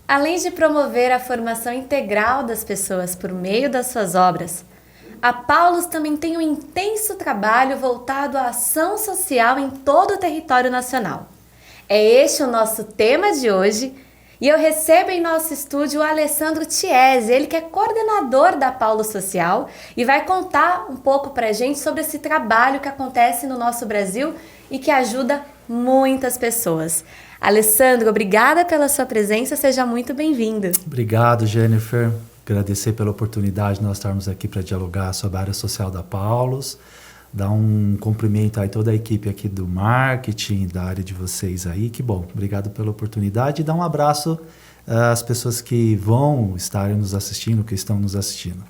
Além de promover a formação integral das pessoas por meio das suas obras, a Paulus também tem um intenso trabalho voltado à ação social em todo o território nacional. É este o nosso tema de hoje e eu recebo em nosso estúdio o Alessandro Tiesi, ele que é coordenador da Paulus Social e vai contar um pouco pra gente sobre esse trabalho que acontece no nosso Brasil e que ajuda muitas pessoas. Alessandro, obrigada pela sua presença, seja muito bem-vindo. Obrigado, Jennifer. Agradecer pela oportunidade de nós estarmos aqui para dialogar sobre a área social da Paulus. Dar um cumprimento a toda a equipe aqui do marketing, da área de vocês aí. Que bom, obrigado pela oportunidade e dar um abraço às pessoas que vão estar nos assistindo, que estão nos assistindo.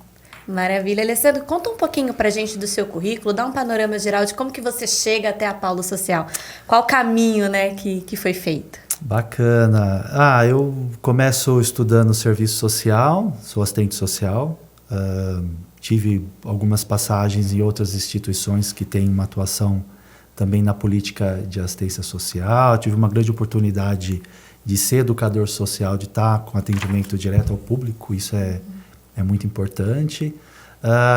Maravilha. Alessandro, conta um pouquinho pra gente do seu currículo, dá um panorama geral de como que você chega até a Paulus Social. Qual o caminho, né, que foi feito? Bacana. Eu começo estudando serviço social, sou assistente social. Tive algumas passagens em outras instituições que têm uma atuação também na política de assistência social. Tive uma grande oportunidade de ser educador social, de estar com atendimento direto ao público. Isso é muito importante.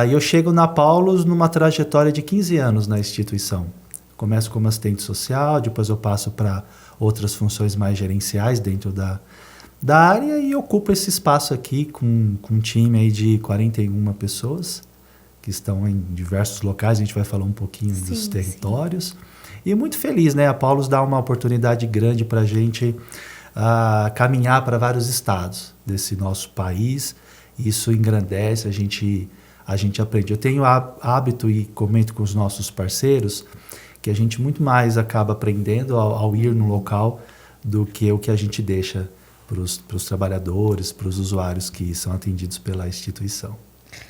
E eu chego na Paulus numa trajetória de 15 anos na instituição. Começo como assistente social, depois eu passo para outras funções mais gerenciais dentro da área e ocupo esse espaço aqui com um time aí de 41 pessoas que estão em diversos locais. A gente vai falar um pouquinho dos territórios. Sim. E muito feliz, né? A Paulus dá uma oportunidade grande para a gente caminhar para vários estados desse nosso país. Isso engrandece, a gente aprende. Eu tenho hábito e comento com os nossos parceiros que a gente muito mais acaba aprendendo ao ir no local do que o que a gente deixa para os trabalhadores, para os usuários que são atendidos pela instituição.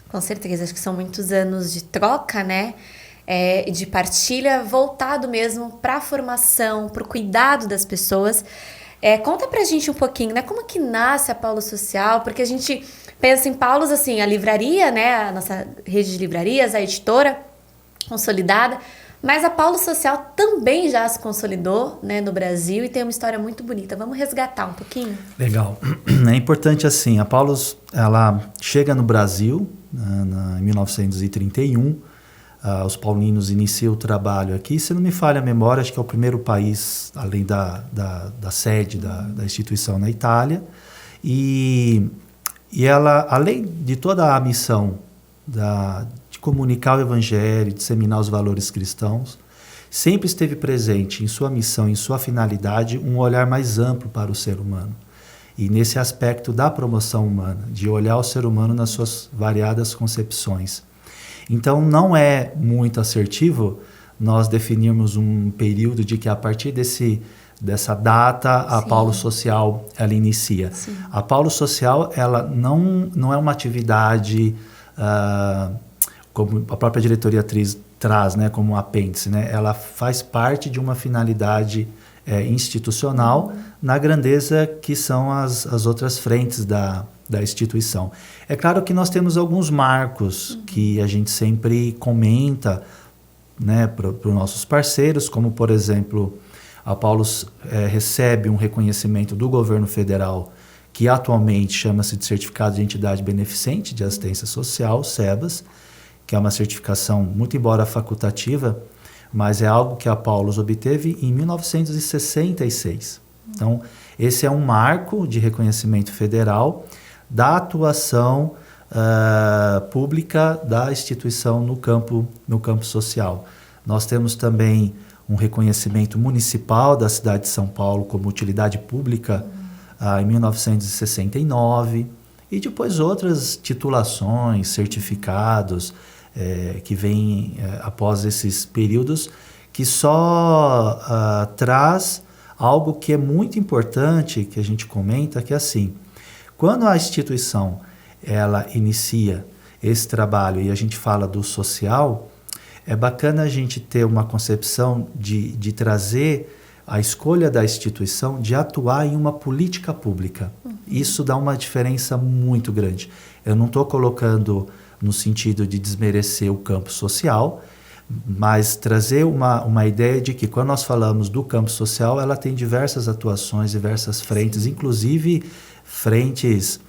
Com certeza, acho que são muitos anos de troca, né? De partilha voltado mesmo para a formação, para o cuidado das pessoas. Conta pra gente um pouquinho, né? Como que nasce a Paulus Social? Porque a gente pensa em Paulus, assim, a livraria, né? A nossa rede de livrarias, a editora consolidada. Mas a Paulus Social também já se consolidou, né, no Brasil e tem uma história muito bonita. Vamos resgatar um pouquinho? Legal. É importante assim, a Paulus ela chega no Brasil em 1931. Os paulinos iniciam o trabalho aqui. Se não me falha a memória, acho que é o primeiro país, além da sede da instituição na Itália. E ela, além de toda a missão de comunicar o evangelho, disseminar os valores cristãos, sempre esteve presente em sua missão, em sua finalidade, um olhar mais amplo para o ser humano. E nesse aspecto da promoção humana, de olhar o ser humano nas suas variadas concepções. Então não é muito assertivo nós definirmos um período de que a partir dessa data a Paulus Social ela inicia. Sim. A Paulus Social ela não é uma atividade como a própria diretoria traz, né, como um apêndice, né? Ela faz parte de uma finalidade institucional na grandeza que são as outras frentes da instituição. É claro que nós temos alguns marcos que a gente sempre comenta, né, para os nossos parceiros, como, por exemplo, a Paulus recebe um reconhecimento do governo federal que atualmente chama-se de Certificado de Entidade Beneficente de Assistência Social, SEBAS, que é uma certificação, muito embora facultativa, mas é algo que a Paulus obteve em 1966. Então, esse é um marco de reconhecimento federal da atuação pública da instituição no campo social. Nós temos também um reconhecimento municipal da cidade de São Paulo como utilidade pública em 1969, e depois outras titulações, certificados que vêm após esses períodos, que só traz algo que é muito importante, que a gente comenta, que é assim, quando a instituição ela inicia esse trabalho e a gente fala do social, é bacana a gente ter uma concepção de trazer a escolha da instituição de atuar em uma política pública. Isso dá uma diferença muito grande. Eu não estou colocando no sentido de desmerecer o campo social, mas trazer uma ideia de que quando nós falamos do campo social, ela tem diversas atuações, diversas frentes, inclusive frentes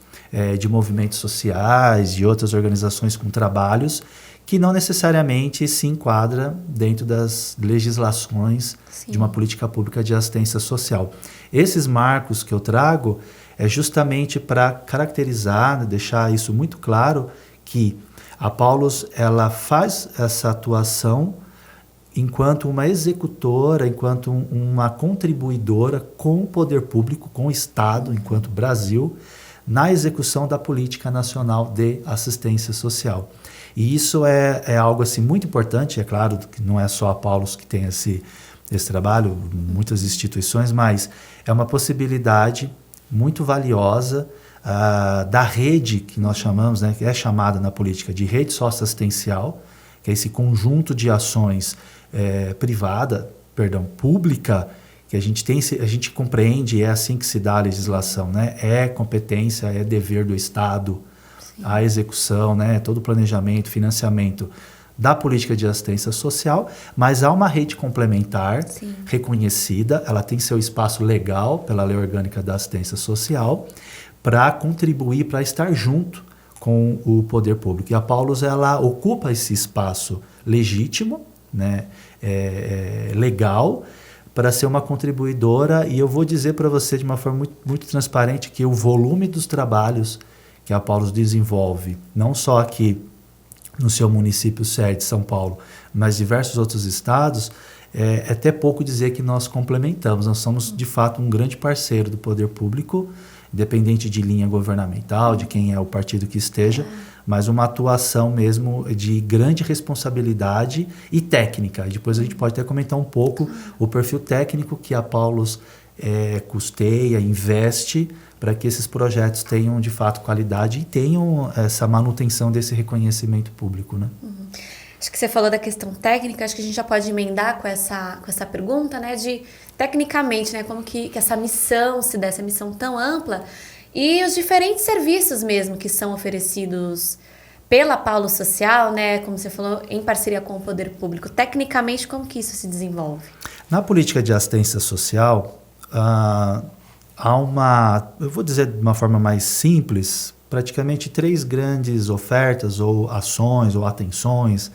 de movimentos sociais, de outras organizações com trabalhos, que não necessariamente se enquadra dentro das legislações de uma política pública de assistência social. Esses marcos que eu trago é justamente para caracterizar, deixar isso muito claro, que a Paulus ela faz essa atuação enquanto uma executora, enquanto uma contribuidora com o poder público, com o Estado, enquanto Brasil, na execução da política nacional de assistência social. E isso é algo assim, muito importante, é claro que não é só a Paulus que tem esse trabalho, muitas instituições, mas é uma possibilidade muito valiosa da rede que nós chamamos, né, que é chamada na política de rede socioassistencial, que é esse conjunto de ações pública, que a gente compreende, é assim que se dá a legislação, né? É competência, é dever do Estado, a execução, né? Todo o planejamento, financiamento da política de assistência social, mas há uma rede complementar reconhecida, ela tem seu espaço legal pela Lei Orgânica da Assistência Social, para contribuir, para estar junto com o poder público. E a Paulus, ela ocupa esse espaço legítimo, né? Legal, para ser uma contribuidora, e eu vou dizer para você de uma forma muito, muito transparente que o volume dos trabalhos que a Paulus desenvolve, não só aqui no seu município sede, São Paulo, mas diversos outros estados, é até pouco dizer que nós complementamos. Nós somos, de fato, um grande parceiro do poder público, independente de linha governamental, de quem é o partido que esteja, mas uma atuação mesmo de grande responsabilidade e técnica. E depois a gente pode até comentar um pouco o perfil técnico que a Paulus custeia, investe, para que esses projetos tenham, de fato, qualidade e tenham essa manutenção desse reconhecimento público, né? Acho que você falou da questão técnica, acho que a gente já pode emendar com essa pergunta, né, de tecnicamente, né, como que essa missão se dá, essa missão tão ampla, e os diferentes serviços mesmo que são oferecidos pela Paulus Social, né, como você falou, em parceria com o poder público. Tecnicamente, como que isso se desenvolve? Na política de assistência social, há eu vou dizer de uma forma mais simples, praticamente 3 grandes ofertas ou ações ou atenções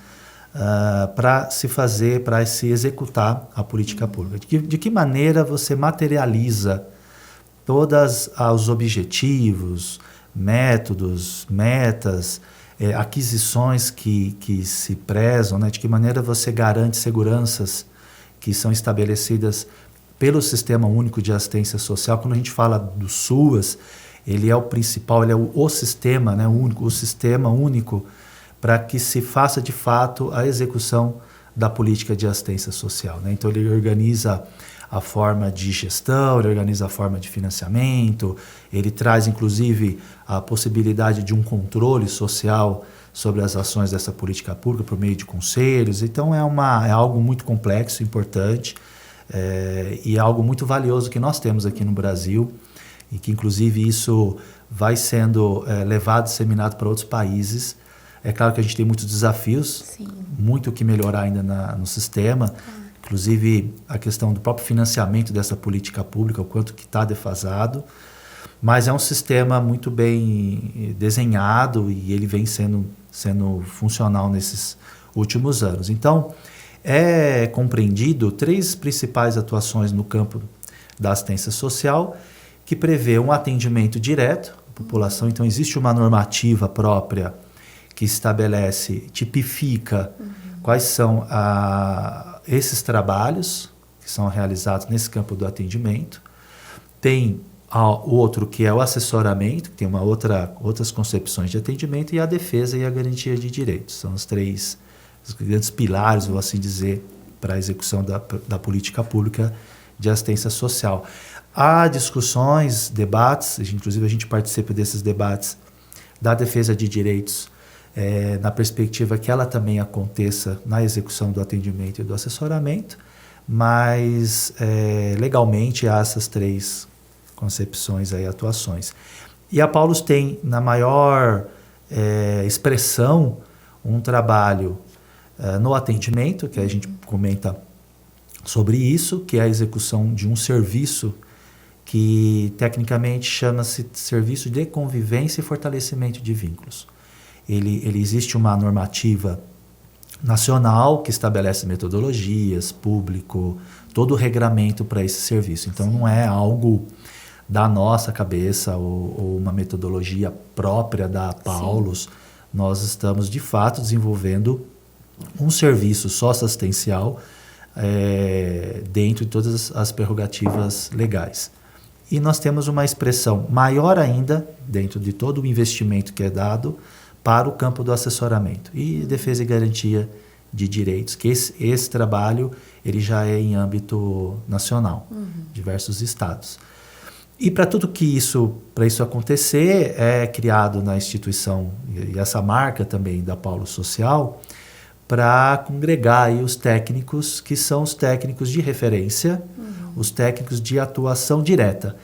para se fazer, para se executar a política pública. De que maneira você materializa todos os objetivos, métodos, metas, aquisições que se prezam, né? De que maneira você garante seguranças que são estabelecidas pelo Sistema Único de Assistência Social. Quando a gente fala do SUAS, ele é o principal, ele é o sistema, né, único, o sistema único para que se faça de fato a execução da política de assistência social, né? Então ele organiza a forma de gestão, ele organiza a forma de financiamento, ele traz inclusive a possibilidade de um controle social sobre as ações dessa política pública por meio de conselhos. Então é algo muito complexo, importante, e é algo muito valioso que nós temos aqui no Brasil, e que inclusive isso vai sendo levado, disseminado para outros países. É claro que a gente tem muitos desafios, muito o que melhorar ainda no sistema, inclusive a questão do próprio financiamento dessa política pública, o quanto que está defasado, mas é um sistema muito bem desenhado e ele vem sendo funcional nesses últimos anos. Então, é compreendido 3 principais atuações no campo da assistência social, que prevê um atendimento direto à população. Então, existe uma normativa própria que estabelece, tipifica quais são esses trabalhos que são realizados nesse campo do atendimento. Tem o outro que é o assessoramento, que tem outras concepções de atendimento, e a defesa e a garantia de direitos. São os grandes pilares, vou assim dizer, para a execução da política pública de assistência social. Há discussões, debates, inclusive a gente participa desses debates da defesa de direitos, na perspectiva que ela também aconteça na execução do atendimento e do assessoramento, mas legalmente há essas 3 concepções aí, atuações. E a Paulus tem, na maior expressão, um trabalho no atendimento, que a gente comenta sobre isso, que é a execução de um serviço que tecnicamente chama-se Serviço de Convivência e Fortalecimento de Vínculos. Ele existe uma normativa nacional que estabelece metodologias, público, todo o regramento para esse serviço. Então, não é algo da nossa cabeça ou uma metodologia própria da Paulus. Sim. Nós estamos, de fato, desenvolvendo um serviço socioassistencial dentro de todas as prerrogativas legais. E nós temos uma expressão maior ainda, dentro de todo o investimento que é dado, para o campo do assessoramento e defesa e garantia de direitos, que esse trabalho ele já é em âmbito nacional, diversos estados. E para tudo para isso acontecer, é criado na instituição, e essa marca também da Paulus Social, para congregar aí os técnicos, que são os técnicos de referência, os técnicos de atuação direta.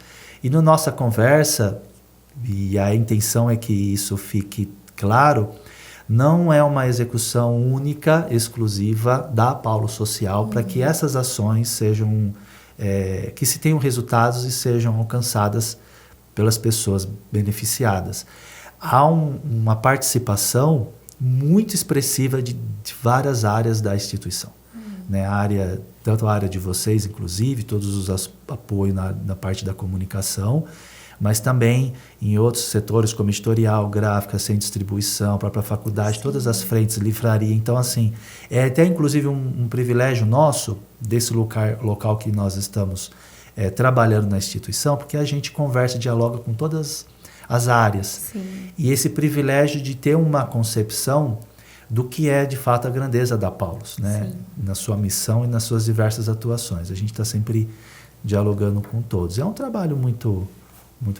E na nossa conversa, e a intenção é que isso fique claro, não é uma execução única, exclusiva da Paulus Social, para que essas ações sejam, que se tenham resultados e sejam alcançadas pelas pessoas beneficiadas. Há uma participação muito expressiva de várias áreas da instituição. Né? Tanto a área de vocês, inclusive, todos os apoios na parte da comunicação, mas também em outros setores como editorial, gráfica, sem distribuição, própria faculdade, todas as frentes, livraria. Então, assim, é até inclusive um privilégio nosso, desse local que nós estamos trabalhando na instituição, porque a gente conversa, dialoga com todas as áreas. Sim. E esse privilégio de ter uma concepção do que é, de fato, a grandeza da Paulus, né? Na sua missão e nas suas diversas atuações. A gente está sempre dialogando com todos. É um trabalho muito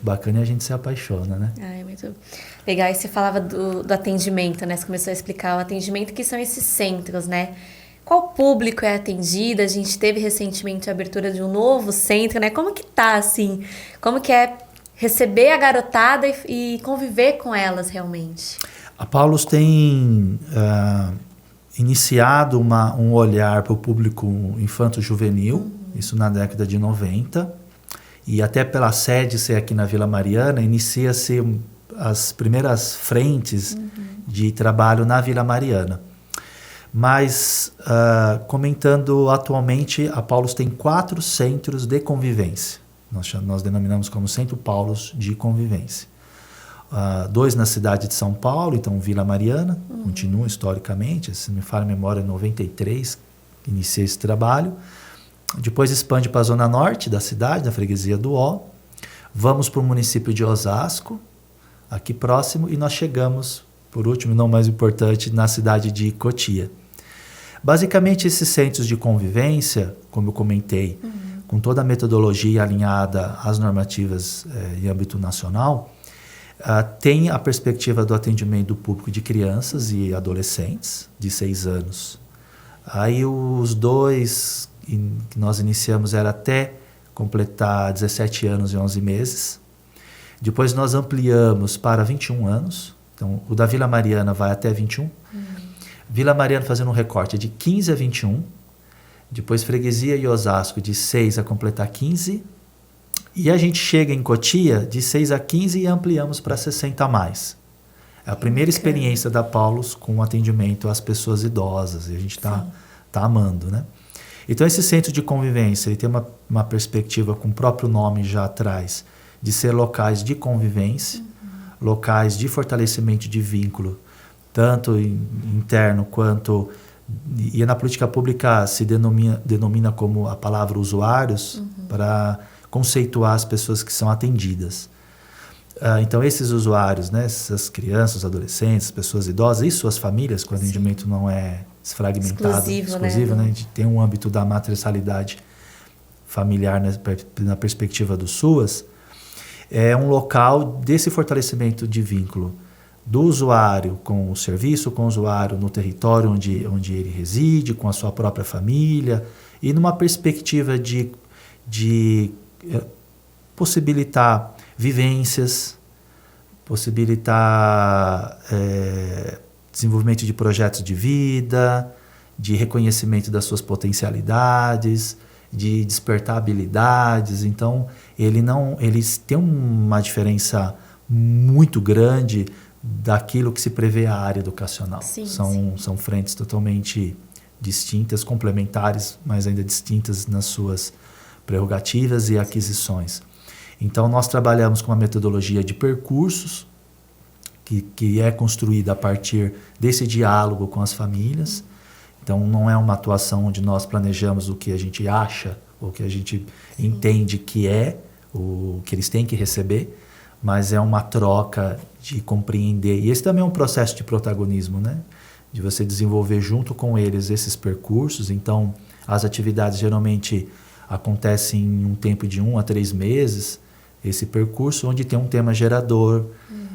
bacana e a gente se apaixona, né? É muito legal. E você falava do atendimento, né? Você começou a explicar o atendimento, que são esses centros, né? Qual público é atendido? A gente teve recentemente a abertura de um novo centro, né? Como que tá, assim? Como que é receber a garotada e conviver com elas realmente? A Paulus tem iniciado um olhar para o público infanto-juvenil, isso na década de 90, e até pela sede ser aqui na Vila Mariana, inicia-se as primeiras frentes de trabalho na Vila Mariana. Mas, comentando atualmente, a Paulus tem 4 centros de convivência. Nós denominamos como Centro Paulus de Convivência. 2 na cidade de São Paulo, então Vila Mariana, continua historicamente, se me falha a memória, em 93, iniciei esse trabalho. Depois expande para a zona norte da cidade, da freguesia do Ó. Vamos para o município de Osasco, aqui próximo, e nós chegamos, por último e não mais importante, na cidade de Cotia. Basicamente, esses centros de convivência, como eu comentei, com toda a metodologia alinhada às normativas em âmbito nacional, tem a perspectiva do atendimento do público de crianças e adolescentes de 6 anos. Aí os 2 que nós iniciamos era até completar 17 anos e 11 meses. Depois nós ampliamos para 21 anos. Então, o da Vila Mariana vai até 21. Vila Mariana fazendo um recorte de 15 a 21. Depois Freguesia e Osasco de 6 a completar 15. E a gente chega em Cotia de 6 a 15 e ampliamos para 60 a mais. É a primeira experiência da Paulus com atendimento às pessoas idosas. E a gente está amando, né? Então, esse centro de convivência, ele tem uma perspectiva com o próprio nome já atrás, de ser locais de convivência, locais de fortalecimento de vínculo, tanto interno quanto... E na política pública se denomina como a palavra usuários, para conceituar as pessoas que são atendidas. Então, esses usuários, né, essas crianças, os adolescentes, pessoas idosas e suas famílias, com o atendimento não é fragmentado, exclusivo, né? A gente tem um âmbito da matriçalidade familiar na perspectiva do SUAS, é um local desse fortalecimento de vínculo do usuário com o serviço, com o usuário no território onde ele reside, com a sua própria família, e numa perspectiva de possibilitar vivências, possibilitar desenvolvimento de projetos de vida, de reconhecimento das suas potencialidades, de despertar habilidades. Então, eles têm uma diferença muito grande daquilo que se prevê a área educacional. Sim, são frentes totalmente distintas, complementares, mas ainda distintas nas suas prerrogativas e aquisições. Então, nós trabalhamos com uma metodologia de percursos, que é construída a partir desse diálogo com as famílias. Então, não é uma atuação onde nós planejamos o que a gente acha, ou o que a gente entende que é, o que eles têm que receber, mas é uma troca de compreender. E esse também é um processo de protagonismo, né? De você desenvolver junto com eles esses percursos. Então, as atividades geralmente acontecem em um tempo de 1 a 3 meses, esse percurso, onde tem um tema gerador.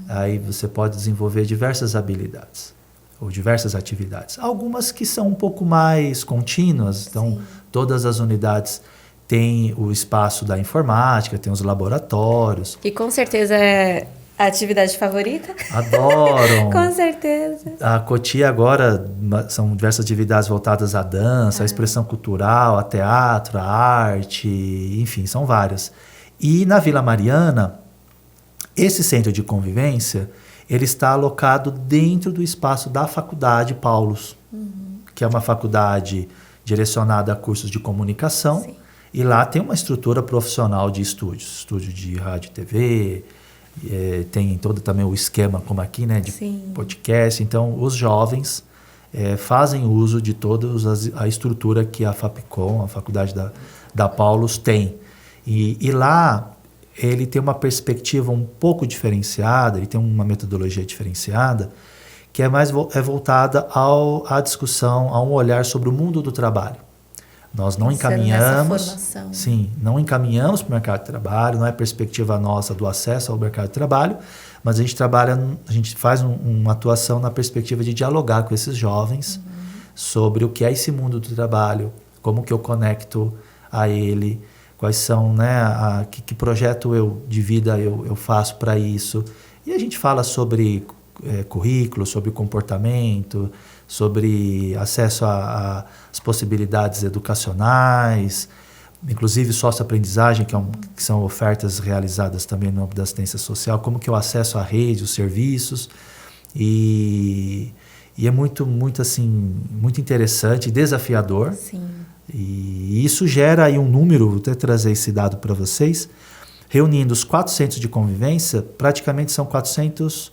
Aí você pode desenvolver diversas habilidades ou diversas atividades. Algumas que são um pouco mais contínuas. Então, todas as unidades têm o espaço da informática, tem os laboratórios. Que com certeza é a atividade favorita. Adoram. Com certeza. A Cotia agora são diversas atividades voltadas à dança, à expressão cultural, a teatro, a arte, enfim, são várias. E na Vila Mariana, esse centro de convivência, ele está alocado dentro do espaço da Faculdade Paulus, que é uma faculdade direcionada a cursos de comunicação. Sim. E lá tem uma estrutura profissional de estúdios, estúdio de rádio e TV, tem todo também o esquema, como aqui, né, de podcast. Então, os jovens fazem uso de toda a estrutura que a Fapcom, a Faculdade da Paulus, tem. E lá ele tem uma perspectiva um pouco diferenciada, ele tem uma metodologia diferenciada, que é voltada à discussão, a um olhar sobre o mundo do trabalho. Nós não encaminhamos, não encaminhamos para o mercado de trabalho, não é perspectiva nossa do acesso ao mercado de trabalho, mas a gente faz uma atuação na perspectiva de dialogar com esses jovens sobre o que é esse mundo do trabalho, como que eu conecto a ele, quais são, né, que projeto de vida eu faço para isso. E a gente fala sobre currículo, sobre comportamento, sobre acesso às possibilidades educacionais, inclusive socioaprendizagem, que são ofertas realizadas também no âmbito da assistência social, como que eu acesso à rede, os serviços. E é muito, muito, assim, muito interessante e desafiador. Sim. E isso gera aí um número, vou até trazer esse dado para vocês, reunindo os 4 centros de convivência, praticamente são 400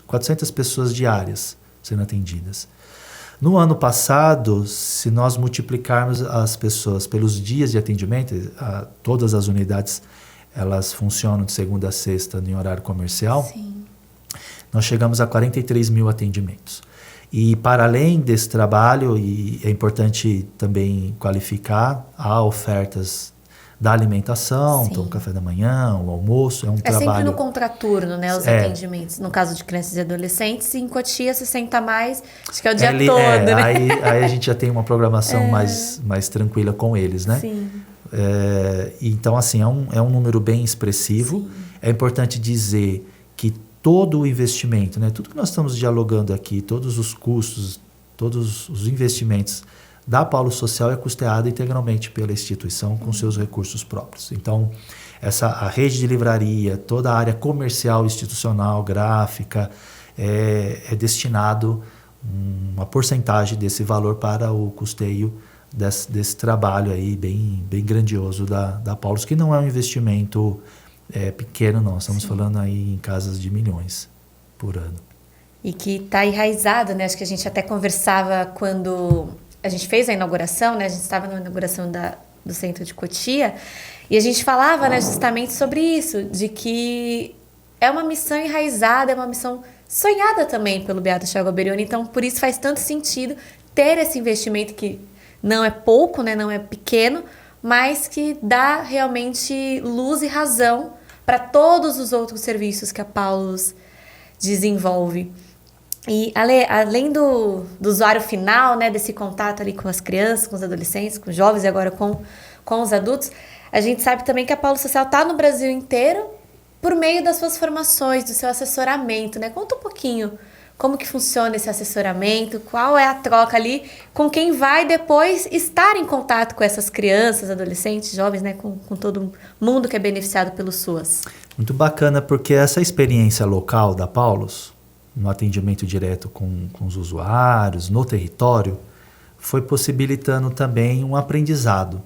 pessoas diárias sendo atendidas. No ano passado, se nós multiplicarmos as pessoas pelos dias de atendimento, todas as unidades elas funcionam de segunda a sexta em horário comercial, nós chegamos a 43 mil atendimentos. E para além desse trabalho, e é importante também qualificar, há ofertas da alimentação, então o café da manhã, o almoço, é um trabalho... É sempre no contraturno, né, os atendimentos. No caso de crianças e adolescentes, e em Cotia, se senta mais, acho que é o dia todo, né? Aí a gente já tem uma programação mais tranquila com eles, né? Sim. Então, assim, é um número bem expressivo. Sim. É importante dizer que todo o investimento, né, tudo que nós estamos dialogando aqui, todos os custos, todos os investimentos da Paulo Social é custeado integralmente pela instituição com seus recursos próprios. Então, a rede de livraria, toda a área comercial, institucional, gráfica, é destinado uma porcentagem desse valor para o custeio desse trabalho aí bem grandioso da Paulus, que não é um investimento pequeno, não. Estamos falando aí em casas de milhões por ano. E que está enraizado, né? Acho que a gente até conversava quando a gente fez a inauguração, né? A gente estava na inauguração do centro de Cotia e a gente falava, né, justamente sobre isso, de que é uma missão enraizada, é uma missão sonhada também pelo Beato Thiago Alberione. Então, por isso faz tanto sentido ter esse investimento que não é pouco, né? Não é pequeno, mas que dá realmente luz e razão para todos os outros serviços que a Paulus desenvolve. E além do usuário final, né, desse contato ali com as crianças, com os adolescentes, com os jovens e agora com os adultos, a gente sabe também que a Paulus Social está no Brasil inteiro por meio das suas formações, do seu assessoramento, né? Conta um pouquinho Como que funciona esse assessoramento? Qual é a troca ali com quem vai depois estar em contato com essas crianças, adolescentes, jovens, né? Com todo mundo que é beneficiado pelo SUAS? Muito bacana, porque essa experiência local da Paulus, no atendimento direto com os usuários, no território, foi possibilitando também um aprendizado.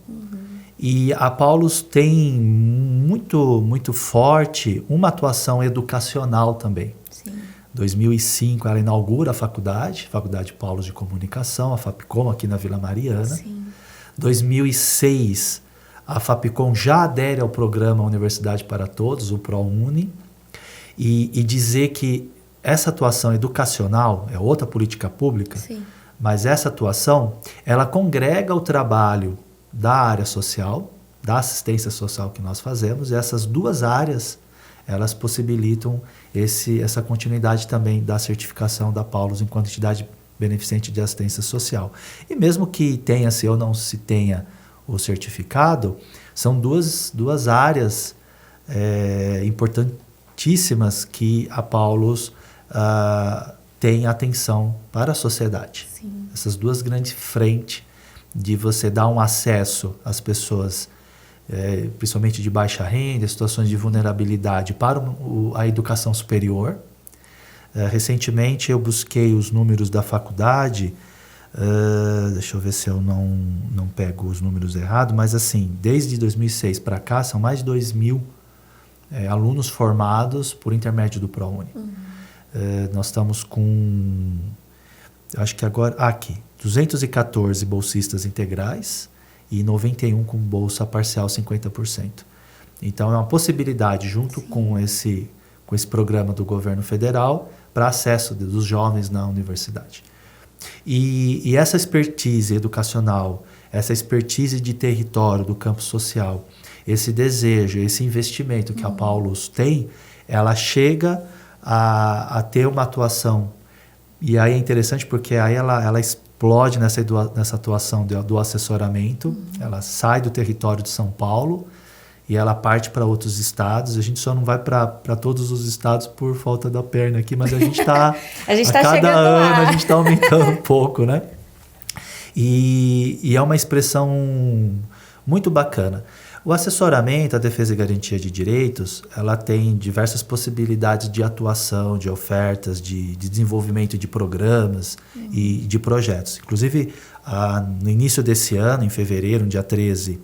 E a Paulus tem muito forte uma atuação educacional também. Sim. 2005 ela inaugura a Faculdade Paulus de Comunicação, a FAPCOM, aqui na Vila Mariana. Sim. 2006 a FAPCOM já adere ao programa Universidade para Todos, o ProUni, e dizer que essa atuação educacional é outra política pública, Sim. mas essa atuação ela congrega o trabalho da área social, da assistência social que nós fazemos, e essas duas áreas elas possibilitam essa continuidade também da certificação da Paulus enquanto entidade beneficente de assistência social. E mesmo que tenha-se ou não se tenha o certificado, são duas áreas importantíssimas que a Paulus tem atenção para a sociedade. Sim. Essas duas grandes frentes de você dar um acesso às pessoas, principalmente de baixa renda, situações de vulnerabilidade, para a educação superior. Recentemente eu busquei os números da faculdade, deixa eu ver se eu não pego os números errados, mas assim, desde 2006 para cá são mais de 2.000 alunos formados por intermédio do ProUni. Nós estamos com, acho que agora, aqui, 214 bolsistas integrais e 91 com bolsa parcial 50%. Então é uma possibilidade, junto com esse programa do governo federal, para acesso dos jovens na universidade. E essa expertise educacional, essa expertise de território, do campo social, esse desejo, esse investimento que a Paulus tem, ela chega a ter uma atuação. E aí é interessante porque aí ela explode nessa atuação do assessoramento, ela sai do território de São Paulo e ela parte para outros estados. A gente só não vai para todos os estados por falta da perna aqui, mas a gente está a cada ano lá. A gente está aumentando um pouco, né? E é uma expressão muito bacana. O assessoramento, a defesa e garantia de direitos, ela tem diversas possibilidades de atuação, de ofertas, de desenvolvimento de programas e de projetos. Inclusive, no início desse ano, em fevereiro, no dia 13,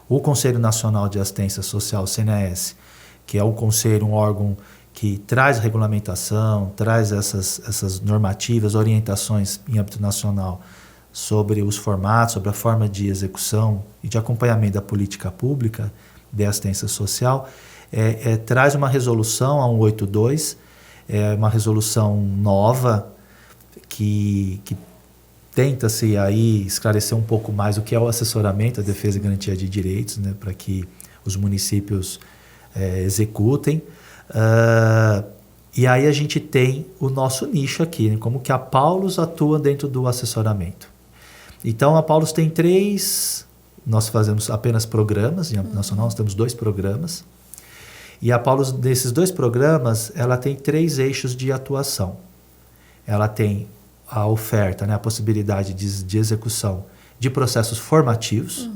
o Conselho Nacional de Assistência Social, CNAS, que é um conselho, um órgão que traz regulamentação, traz essas normativas, orientações em âmbito nacional sobre os formatos, sobre a forma de execução e de acompanhamento da política pública de assistência social, traz uma resolução, a 182, uma resolução nova que tenta-se aí esclarecer um pouco mais o que é o assessoramento, a defesa e garantia de direitos, né, para que os municípios executem. E aí a gente tem o nosso nicho aqui, né, como que a Paulus atua dentro do assessoramento. Então, a Paulus tem nós fazemos apenas programas, em âmbito nacional nós temos 2 programas, e a Paulus, nesses 2 programas, ela tem 3 eixos de atuação. Ela tem a oferta, né, a possibilidade de execução de processos formativos,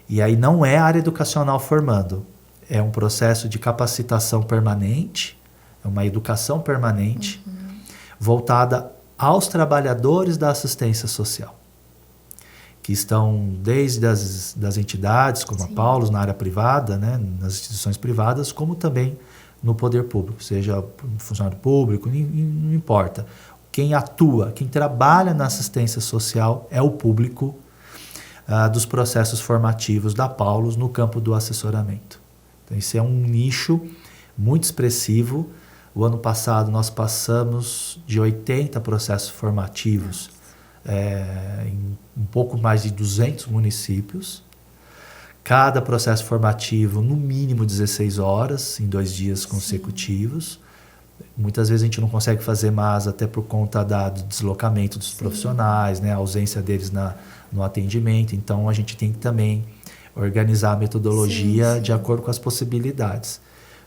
e aí não é a área educacional formando, é um processo de capacitação permanente, é uma educação permanente, voltada aos trabalhadores da assistência social, que estão desde das entidades, como Sim. a Paulus, na área privada, né, nas instituições privadas, como também no poder público, seja funcionário público, não importa. Quem atua, quem trabalha na assistência social é o público dos processos formativos da Paulus no campo do assessoramento. Então, esse é um nicho muito expressivo. O ano passado nós passamos de 80 processos formativos em um pouco mais de 200 municípios. Cada processo formativo, no mínimo 16 horas, em 2 dias consecutivos. Muitas vezes a gente não consegue fazer mais, até por conta do deslocamento dos profissionais, né, a ausência deles no atendimento. Então, a gente tem que também organizar a metodologia de acordo com as possibilidades.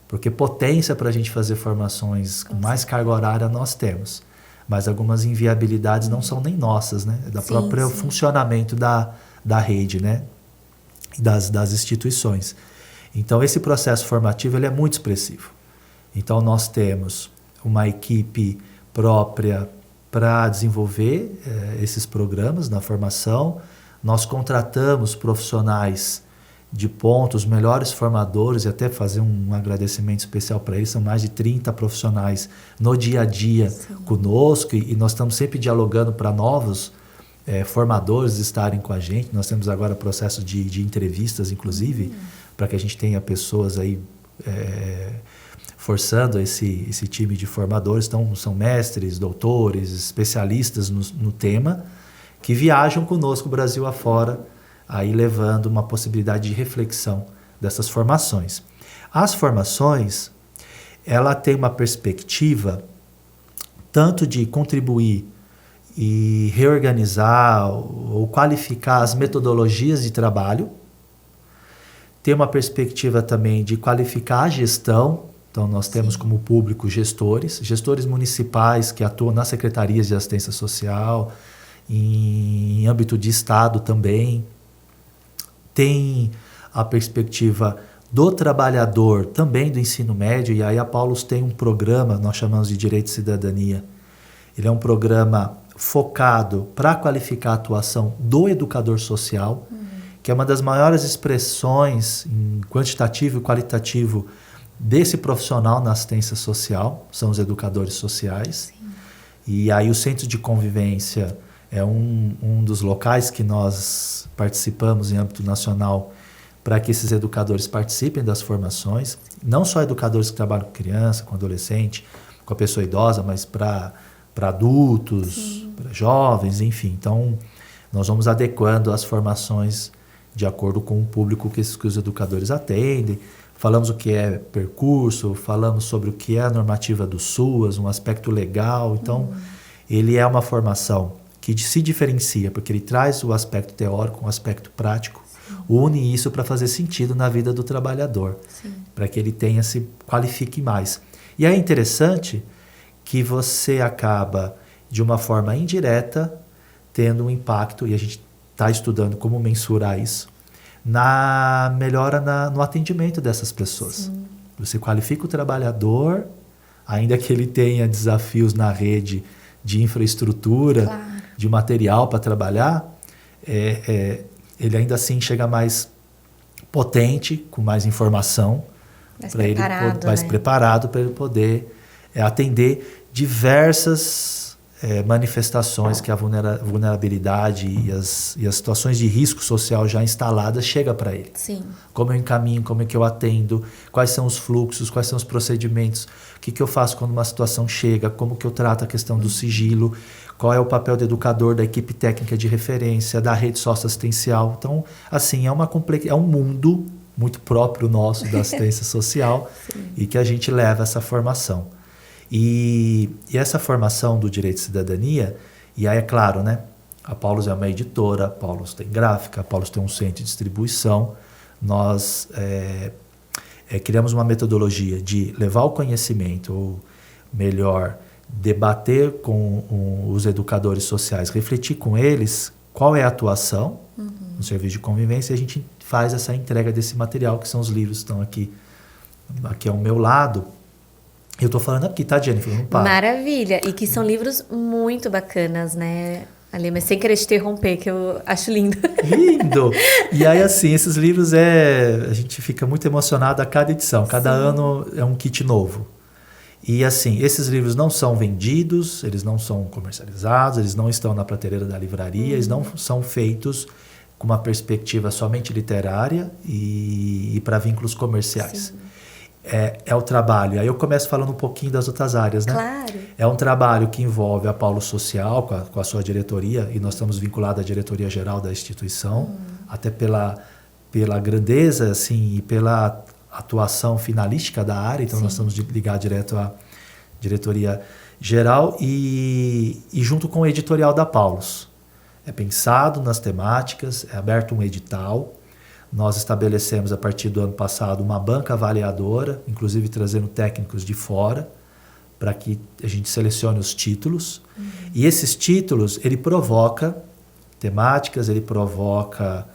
Porque potência para a gente fazer formações com mais carga horária nós temos. mas algumas inviabilidades não são nem nossas, né? É do próprio funcionamento da rede, né? Das instituições. Então, esse processo formativo ele é muito expressivo. Então, nós temos uma equipe própria para desenvolver esses programas na formação. Nós contratamos profissionais de ponta, os melhores formadores, e até fazer um agradecimento especial para eles. São mais de 30 profissionais no dia a dia conosco, e nós estamos sempre dialogando para novos formadores estarem com a gente. Nós temos agora processo de entrevistas, inclusive, para que a gente tenha pessoas aí forçando esse time de formadores. Então, são mestres, doutores, especialistas no tema, que viajam conosco Brasil afora, aí levando uma possibilidade de reflexão dessas formações. As formações, ela tem uma perspectiva tanto de contribuir e reorganizar ou qualificar as metodologias de trabalho, tem uma perspectiva também de qualificar a gestão. Então, nós temos como público gestores municipais que atuam nas secretarias de assistência social, em âmbito de Estado também. Tem a perspectiva do trabalhador, também do ensino médio, e aí a Paulus tem um programa, nós chamamos de Direito e Cidadania. Ele é um programa focado para qualificar a atuação do educador social, que é uma das maiores expressões em quantitativo e qualitativo desse profissional na assistência social, são os educadores sociais. Sim. E aí o Centro de Convivência é um dos locais que nós participamos em âmbito nacional para que esses educadores participem das formações, não só educadores que trabalham com criança, com adolescente, com a pessoa idosa, mas para adultos, para jovens, enfim. Então, nós vamos adequando as formações de acordo com o público que os educadores atendem. Falamos o que é percurso, falamos sobre o que é a normativa do SUAS, um aspecto legal. Então, ele é uma formação que se diferencia, porque ele traz o aspecto teórico, o aspecto prático, une isso para fazer sentido na vida do trabalhador, para que ele se qualifique mais. E é interessante que você acaba, de uma forma indireta, tendo um impacto, e a gente está estudando como mensurar isso, na melhora no atendimento dessas pessoas. Sim. Você qualifica o trabalhador, ainda que ele tenha desafios na rede de infraestrutura, de material para trabalhar, ele ainda assim chega mais potente, com mais informação, mais preparado para ele poder atender diversas manifestações que a vulnerabilidade e as situações de risco social já instaladas chega para ele. Sim. Como eu encaminho, como é que eu atendo, quais são os fluxos, quais são os procedimentos, o que eu faço quando uma situação chega, como que eu trato a questão do sigilo, qual é o papel do educador, da equipe técnica de referência, da rede socioassistencial. Então, assim, é um mundo muito próprio nosso da assistência social e que a gente leva essa formação. E essa formação do Direito e Cidadania, e aí é claro, né? A Paulus é uma editora, a Paulus tem gráfica, a Paulus tem um centro de distribuição. Nós criamos uma metodologia de levar o conhecimento, ou melhor, debater com os educadores sociais, refletir com eles qual é a atuação no serviço de convivência, e a gente faz essa entrega desse material, que são os livros que estão aqui ao meu lado. Eu estou falando aqui, tá, Jennifer? Não para. Maravilha! E que são livros muito bacanas, né, Ale? Mas sem querer te interromper, que eu acho lindo. Lindo! E aí, assim, esses livros a gente fica muito emocionado a cada edição. Cada ano é um kit novo. E assim, esses livros não são vendidos, eles não são comercializados, eles não estão na prateleira da livraria, eles não são feitos com uma perspectiva somente literária e para vínculos comerciais. É o trabalho. Aí eu começo falando um pouquinho das outras áreas, né? Claro. É um trabalho que envolve a Paulus Social, com a sua diretoria, e nós estamos vinculados à diretoria geral da instituição, até pela grandeza, assim, e pela atuação finalística da área. Então, nós estamos ligados direto à diretoria geral e junto com o editorial da Paulus. É pensado nas temáticas, é aberto um edital. Nós estabelecemos, a partir do ano passado, uma banca avaliadora, inclusive trazendo técnicos de fora, para que a gente selecione os títulos. E esses títulos, ele provoca temáticas, ele provoca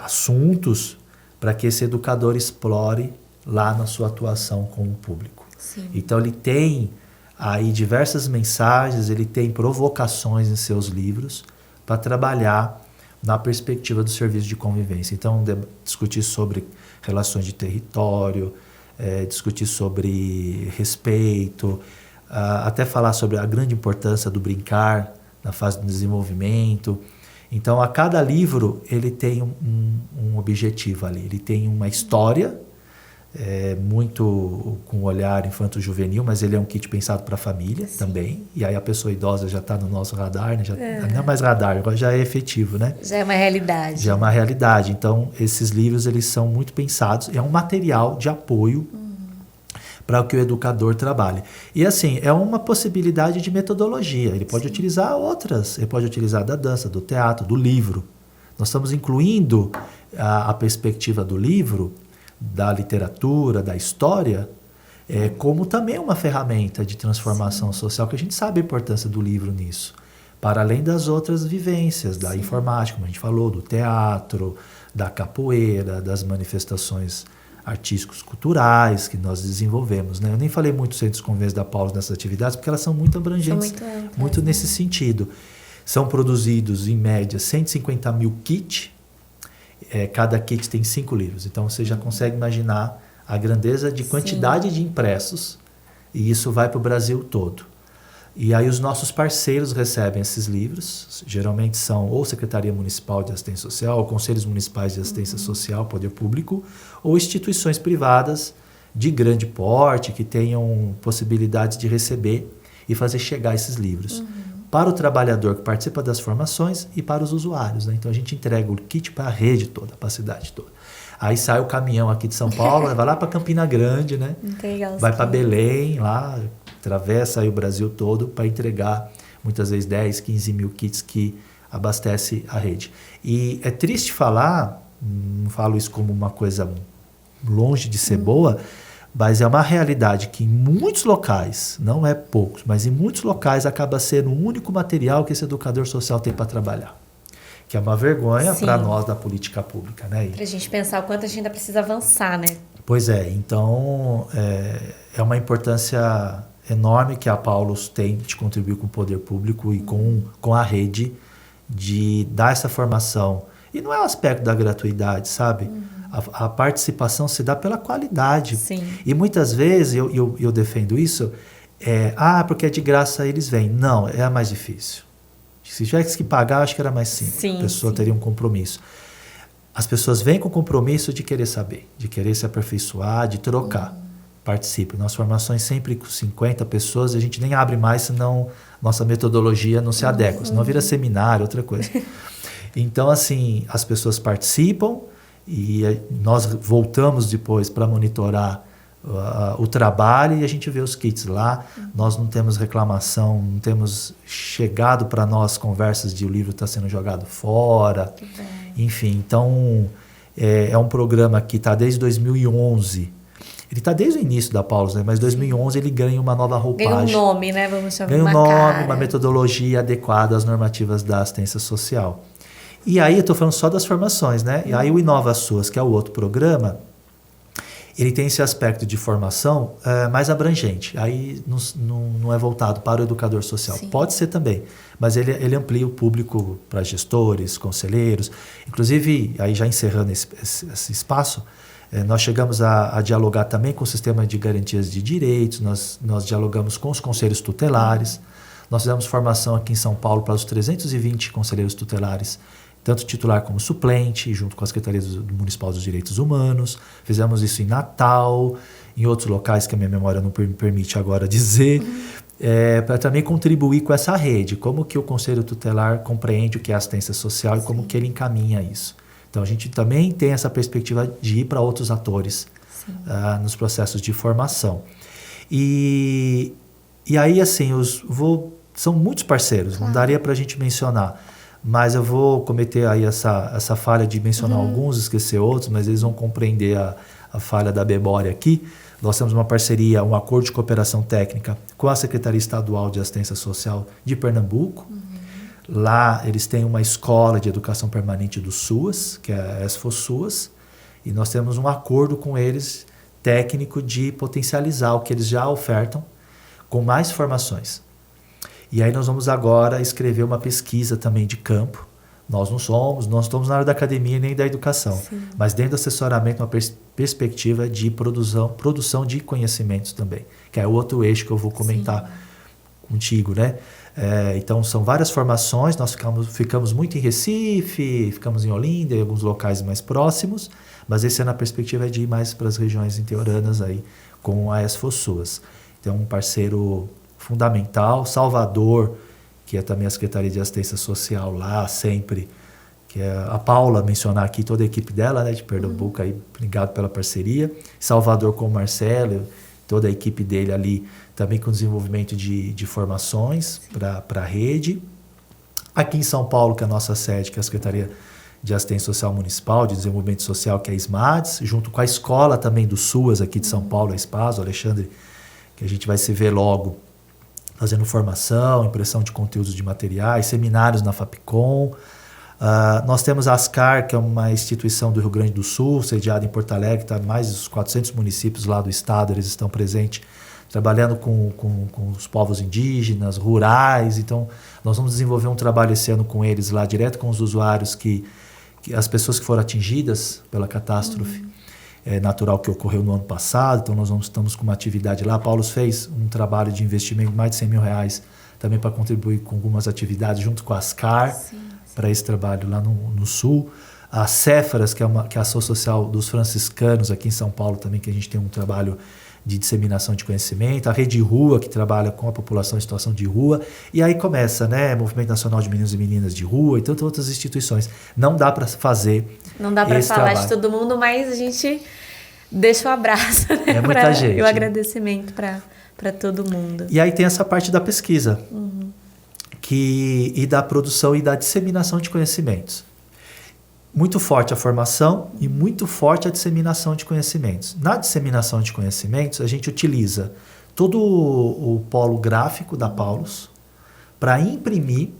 assuntos para que esse educador explore lá na sua atuação com o público. Sim. Então ele tem aí diversas mensagens, ele tem provocações em seus livros para trabalhar na perspectiva do serviço de convivência. Então, discutir sobre relações de território, discutir sobre respeito, até falar sobre a grande importância do brincar na fase do desenvolvimento. Então, a cada livro, ele tem um objetivo ali. Ele tem uma história, muito com um olhar infanto-juvenil, mas ele é um kit pensado para a família também. E aí a pessoa idosa já está no nosso radar, né? Não é mais radar, agora já é efetivo, né? Já é uma realidade. Já é uma realidade. Então, esses livros, eles são muito pensados. É um material de apoio para que o educador trabalhe. E assim, é uma possibilidade de metodologia. Ele pode utilizar outras. Ele pode utilizar da dança, do teatro, do livro. Nós estamos incluindo a perspectiva do livro, da literatura, da história, como também uma ferramenta de transformação social, que a gente sabe a importância do livro nisso. Para além das outras vivências, da informática, como a gente falou, do teatro, da capoeira, das manifestações artísticos culturais que nós desenvolvemos, né? Eu nem falei muito Centros Convivência da Paulus nessas atividades, porque elas são muito abrangentes, muito nesse sentido. São produzidos, em média, 150 mil kits. Cada kit tem 5 livros. Então, você já consegue imaginar a grandeza de quantidade de impressos, e isso vai para o Brasil todo. E aí os nossos parceiros recebem esses livros, geralmente são ou Secretaria Municipal de Assistência Social, ou Conselhos Municipais de Assistência Social, Poder Público, ou instituições privadas de grande porte, que tenham possibilidades de receber e fazer chegar esses livros. Para o trabalhador que participa das formações e para os usuários, né? Então a gente entrega o kit para a rede toda, para a cidade toda. Aí sai o caminhão aqui de São Paulo, vai lá para Campina Grande, né? Vai para Belém, lá, atravessa aí o Brasil todo para entregar muitas vezes 10, 15 mil kits que abastece a rede. E é triste falar, não falo isso como uma coisa longe de ser boa, mas é uma realidade que em muitos locais, não é poucos, mas em muitos locais acaba sendo o único material que esse educador social tem para trabalhar. Que é uma vergonha para nós da política pública, né? Para a gente pensar o quanto a gente ainda precisa avançar, né? Pois é, então é uma importância enorme que a Paulus tem de contribuir com o poder público e com a rede de dar essa formação. E não é o aspecto da gratuidade, sabe? A participação se dá pela qualidade. Sim. E muitas vezes eu defendo isso, porque é de graça eles vêm. Não, é mais difícil. Se tivesse que pagar, acho que era mais simples. A pessoa teria um compromisso. As pessoas vêm com o compromisso de querer saber, de querer se aperfeiçoar, de trocar. Participem. Nas formações sempre com 50 pessoas, a gente nem abre mais, senão nossa metodologia não se adequa. Senão vira seminário, outra coisa. Então, assim, as pessoas participam e nós voltamos depois para monitorar o trabalho e a gente vê os kits lá. Nós não temos reclamação, não temos chegado para nós conversas de o livro está sendo jogado fora. Enfim, então é um programa que está desde 2011. Ele está desde o início da Paulus, né? Mas em 2011 ele ganha uma nova roupagem. Ganha um nome, né? Vamos chamar ganha um nome, uma metodologia adequada às normativas da assistência social. E aí eu estou falando só das formações, né? E aí o Inova SUAS, que é o outro programa, ele tem esse aspecto de formação mais abrangente. Aí não é voltado para o educador social. Pode ser também, mas ele amplia o público para gestores, conselheiros. Inclusive, aí já encerrando esse espaço, nós chegamos a dialogar também com o sistema de garantias de direitos, nós dialogamos com os conselhos tutelares, nós fizemos formação aqui em São Paulo para os 320 conselheiros tutelares, tanto titular como suplente, junto com a Secretaria Municipal dos Direitos Humanos. Fizemos isso em Natal, em outros locais que a minha memória não me permite agora dizer, para também contribuir com essa rede, como que o Conselho Tutelar compreende o que é assistência social e como que ele encaminha isso. Então, a gente também tem essa perspectiva de ir para outros atores nos processos de formação. E aí, assim, são muitos parceiros, não daria para a gente mencionar. Mas eu vou cometer aí essa falha de mencionar alguns, esquecer outros, mas eles vão compreender a falha da memória aqui. Nós temos uma parceria, um acordo de cooperação técnica com a Secretaria Estadual de Assistência Social de Pernambuco. Lá eles têm uma escola de educação permanente do SUAS, que é a ESFO-SUAS, e nós temos um acordo com eles técnico de potencializar o que eles já ofertam com mais formações. E aí nós vamos agora escrever uma pesquisa também de campo. Nós não estamos na área da academia nem da educação, sim, mas dentro do assessoramento uma perspectiva de produção de conhecimentos também, que é outro eixo que eu vou comentar, sim, contigo, né? Então são várias formações, nós ficamos muito em Recife, ficamos em Olinda e alguns locais mais próximos, mas esse ano a perspectiva é de ir mais para as regiões interioranas aí com a ESFO-SUAS. Então um parceiro fundamental, Salvador, que é também a Secretaria de Assistência Social lá, sempre, que é a Paula mencionar aqui, toda a equipe dela, né, de Pernambuco, aí, obrigado pela parceria. Salvador com o Marcelo, toda a equipe dele ali, também com desenvolvimento de formações para a rede. Aqui em São Paulo, que é a nossa sede, que é a Secretaria de Assistência Social Municipal, de Desenvolvimento Social, que é a SMADS, junto com a escola também do SUAS aqui de São Paulo, a SPAS, o Alexandre, que a gente vai se ver logo, fazendo formação, impressão de conteúdos de materiais, seminários na FAPCOM. Nós temos a ASCAR, que é uma instituição do Rio Grande do Sul, sediada em Porto Alegre, tá, mais de 400 municípios lá do estado, eles estão presentes, trabalhando com os povos indígenas, rurais. Então, nós vamos desenvolver um trabalho esse ano com eles lá, direto com os usuários, que as pessoas que foram atingidas pela catástrofe natural que ocorreu no ano passado. Então, nós estamos com uma atividade lá. Paulo fez um trabalho de investimento de mais de R$100 mil também para contribuir com algumas atividades junto com a ASCAR, para esse trabalho lá no Sul. A Céfaras, que é a Ação Social dos Franciscanos aqui em São Paulo também, que a gente tem um trabalho de disseminação de conhecimento. A Rede Rua, que trabalha com a população em situação de rua. E aí começa, né, Movimento Nacional de Meninos e Meninas de Rua e tantas outras instituições. Não dá para fazer. Não dá para falar trabalho de todo mundo, mas a gente deixa o abraço, né, é muita gente. E o agradecimento para todo mundo. E aí tem essa parte da pesquisa, e da produção e da disseminação de conhecimentos. Muito forte a formação e muito forte a disseminação de conhecimentos. Na disseminação de conhecimentos, a gente utiliza todo o polo gráfico da Paulus para imprimir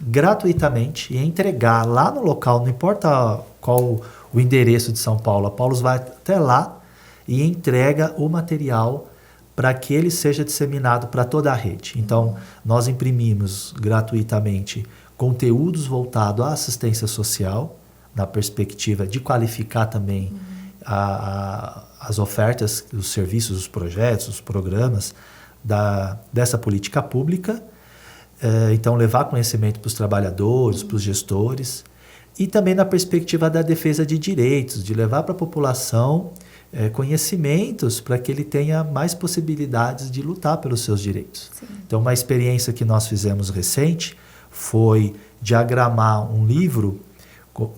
gratuitamente e entregar lá no local, não importa qual o endereço de São Paulo, a Paulus vai até lá e entrega o material para que ele seja disseminado para toda a rede. Então, nós imprimimos gratuitamente conteúdos voltados à assistência social, na perspectiva de qualificar também as ofertas, os serviços, os projetos, os programas dessa política pública. Então, levar conhecimento para os trabalhadores, para os gestores, e também na perspectiva da defesa de direitos, de levar para a população conhecimentos para que ele tenha mais possibilidades de lutar pelos seus direitos. Sim. Então, uma experiência que nós fizemos recente foi diagramar um livro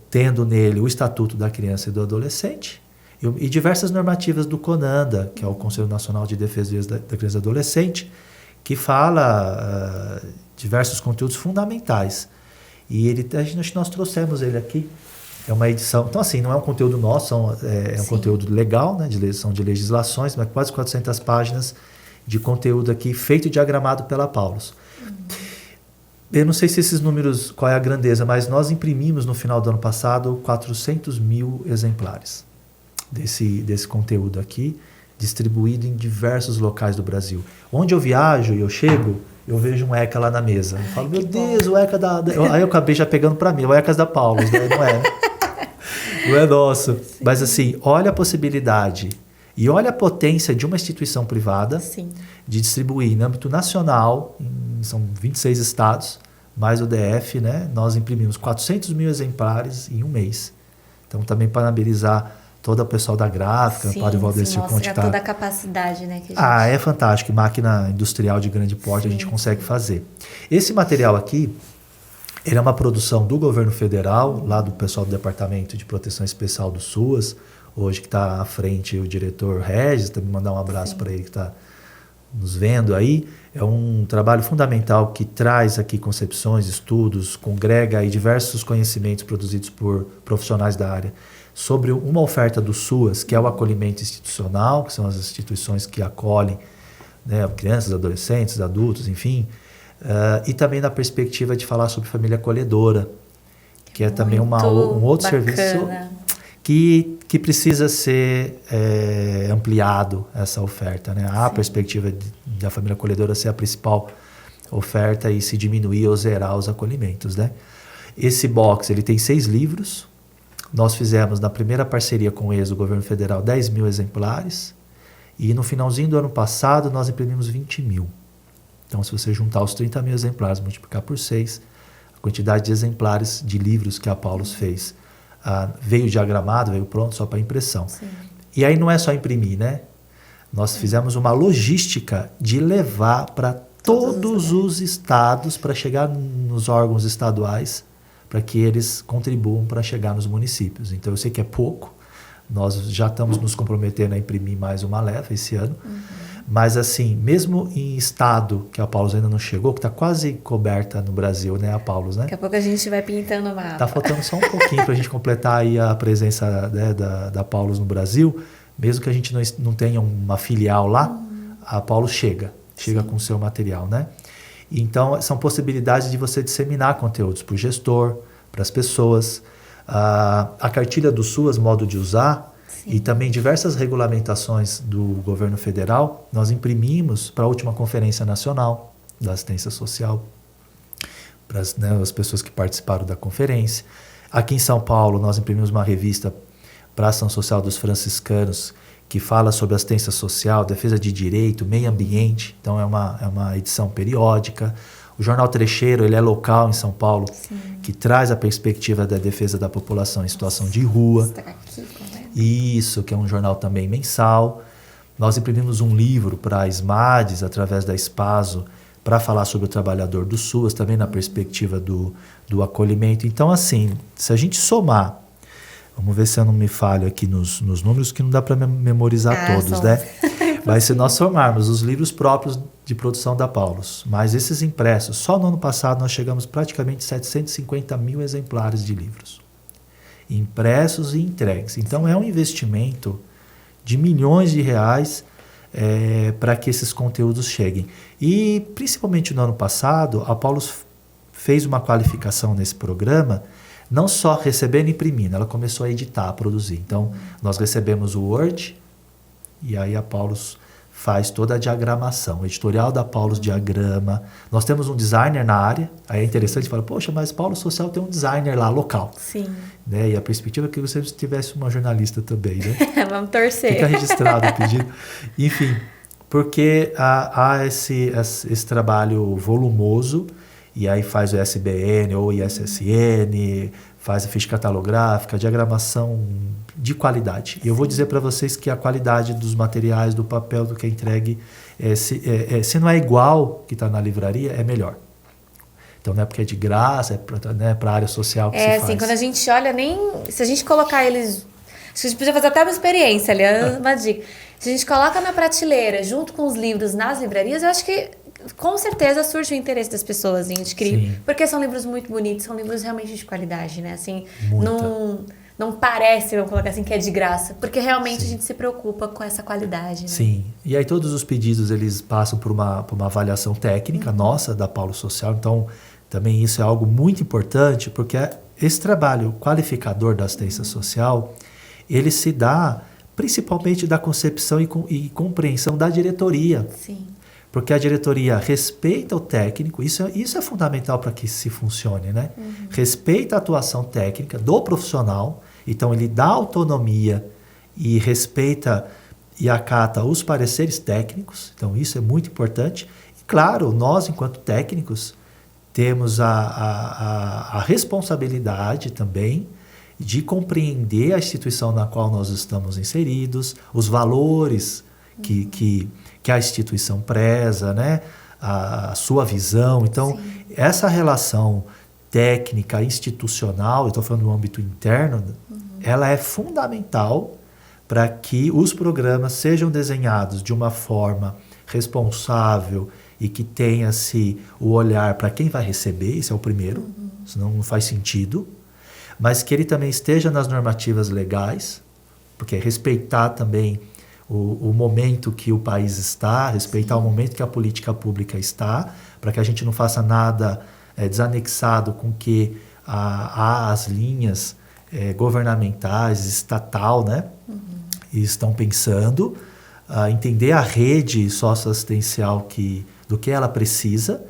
tendo nele o Estatuto da Criança e do Adolescente e diversas normativas do CONANDA, que é o Conselho Nacional de Defesa da Criança e do Adolescente, que fala diversos conteúdos fundamentais. E nós trouxemos ele aqui. É uma edição. Então, assim, não é um conteúdo nosso, é um conteúdo legal, né, são de legislações, mas quase 400 páginas de conteúdo aqui, feito e diagramado pela Paulus. Eu não sei se esses números, qual é a grandeza, mas nós imprimimos no final do ano passado 400 mil exemplares desse conteúdo aqui, distribuído em diversos locais do Brasil. Onde eu viajo e eu chego, eu vejo um ECA lá na mesa. Eu falo, meu Deus, o ECA Aí eu acabei já pegando para mim, o ECA da Paulus, né? Não é? Não é nosso. Sim. Mas assim, olha a possibilidade e olha a potência de uma instituição privada de distribuir em âmbito nacional, são 26 estados, mais o DF, né? Nós imprimimos 400 mil exemplares em um mês. Então, também parabenizar todo o pessoal da gráfica, para o Valdecir Conte. Toda a capacidade, né? Que é fantástico. Máquina industrial de grande porte a gente consegue fazer. Esse material aqui, ele é uma produção do governo federal, lá do pessoal do Departamento de Proteção Especial do SUAS, hoje que está à frente o diretor Regis, também mandar um abraço para ele que está nos vendo aí, é um trabalho fundamental que traz aqui concepções, estudos, congrega aí diversos conhecimentos produzidos por profissionais da área sobre uma oferta do SUAS, que é o acolhimento institucional, que são as instituições que acolhem, né, crianças, adolescentes, adultos, enfim, e também na perspectiva de falar sobre família acolhedora, que é também um outro serviço que precisa ser ampliado, essa oferta, né? Há a perspectiva da família acolhedora ser a principal oferta e se diminuir ou zerar os acolhimentos, né? Esse box ele tem 6 livros. Nós fizemos na primeira parceria com o ESO, o governo federal, 10 mil exemplares. E no finalzinho do ano passado nós imprimimos 20 mil. Então, se você juntar os 30 mil exemplares, multiplicar por 6, a quantidade de exemplares de livros que a Paulus fez veio diagramado, veio pronto só para impressão. Sim. E aí não é só imprimir, né? Nós fizemos uma logística de levar para todos os estados, para chegar nos órgãos estaduais, para que eles contribuam para chegar nos municípios. Então, eu sei que é pouco, nós já estamos nos comprometendo a imprimir mais uma leva esse ano, mas assim, mesmo em estado que a Paulus ainda não chegou, que está quase coberta no Brasil, né, a Paulus, né? Daqui a pouco a gente vai pintando o mapa. Está faltando só um pouquinho para a gente completar aí a presença, né, da Paulus no Brasil, mesmo que a gente não tenha uma filial lá, a Paulus chega com o seu material, né? Então, são possibilidades de você disseminar conteúdos para o gestor, para as pessoas. A cartilha do SUAS, modo de usar, e também diversas regulamentações do governo federal, nós imprimimos para a última Conferência Nacional da Assistência Social, para as pessoas que participaram da conferência. Aqui em São Paulo, nós imprimimos uma revista para a Ação Social dos Franciscanos, que fala sobre assistência social, defesa de direito, meio ambiente. Então, é uma edição periódica. O Jornal Trecheiro, ele é local em São Paulo, que traz a perspectiva da defesa da população em situação de rua. Está aqui, isso, que é um jornal também mensal. Nós imprimimos um livro para a SMADES, através da Espaso, para falar sobre o trabalhador do SUAS, também na perspectiva do acolhimento. Então, assim, se a gente somar, vamos ver se eu não me falho aqui nos números, que não dá para memorizar todos, né? Mas se nós somarmos os livros próprios de produção da Paulus, mas esses impressos, só no ano passado nós chegamos praticamente 750 mil exemplares de livros, impressos e entregues. Então é um investimento de milhões de reais para que esses conteúdos cheguem. E principalmente no ano passado, a Paulus fez uma qualificação nesse programa, não só recebendo e imprimindo, ela começou a editar, a produzir. Então, nós recebemos o Word, e aí a Paulus faz toda a diagramação. O editorial da Paulus diagrama. Nós temos um designer na área, aí é interessante falar, poxa, mas Paulus Social tem um designer lá, local. Sim. Né? E a perspectiva é que você tivesse uma jornalista também, né? Vamos torcer. Fica registrado o pedido. Enfim, porque há esse trabalho volumoso, e aí faz o SBN ou ISSN, faz a ficha catalográfica, diagramação de qualidade. E eu vou dizer para vocês que a qualidade dos materiais, do papel, do que é entregue, se não é igual que está na livraria, é melhor. Então não é porque é de graça, é para a área social que se faz. Assim, quando a gente olha, se a gente colocar eles... Acho que a gente podia fazer até uma experiência ali, uma dica. Se a gente coloca na prateleira, junto com os livros nas livrarias, eu acho que com certeza surge o interesse das pessoas em adquirir. Sim. Porque são livros muito bonitos, são livros realmente de qualidade, né? Assim, não parece, vamos colocar assim, que é de graça. Porque realmente a gente se preocupa com essa qualidade, né? Sim. E aí todos os pedidos, eles passam por uma avaliação técnica nossa, da Paulus Social. Então, também isso é algo muito importante, porque esse trabalho qualificador da assistência social, ele se dá principalmente da concepção e compreensão da diretoria. Sim. Porque a diretoria respeita o técnico, isso é fundamental para que se funcione, né? Respeita a atuação técnica do profissional, então ele dá autonomia e respeita e acata os pareceres técnicos, então isso é muito importante. E claro, nós enquanto técnicos temos a responsabilidade também de compreender a instituição na qual nós estamos inseridos, os valores que a instituição preza, né? A sua visão. Então, essa relação técnica, institucional, eu estou falando no âmbito interno, ela é fundamental para que os programas sejam desenhados de uma forma responsável e que tenha-se o olhar para quem vai receber, esse é o primeiro, senão não faz sentido, mas que ele também esteja nas normativas legais, porque é respeitar também o momento que o país está, respeitar o momento que a política pública está, para que a gente não faça nada desanexado com que as linhas governamentais, estatal, né, estão pensando, entender a rede socioassistencial do que ela precisa,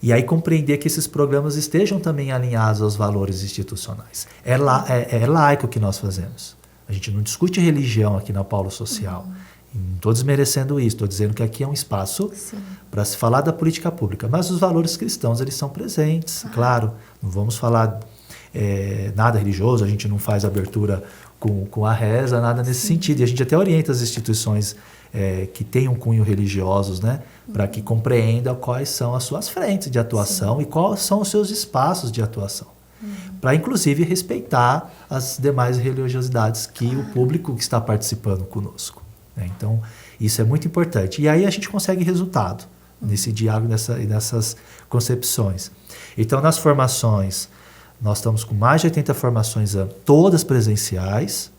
e aí compreender que esses programas estejam também alinhados aos valores institucionais. É laico o que nós fazemos. A gente não discute religião aqui na Polo Social. Não estou desmerecendo isso, estou dizendo que aqui é um espaço para se falar da política pública. Mas os valores cristãos, eles são presentes, claro. Não vamos falar nada religioso, a gente não faz abertura com a reza, nada nesse sentido. E a gente até orienta as instituições que tenham cunho religiosos, né, para que compreendam quais são as suas frentes de atuação e quais são os seus espaços de atuação. Para, inclusive, respeitar as demais religiosidades que o público que está participando conosco. Então, isso é muito importante. E aí a gente consegue resultado nesse diálogo e nessas concepções. Então, nas formações, nós estamos com mais de 80 formações, todas presenciais.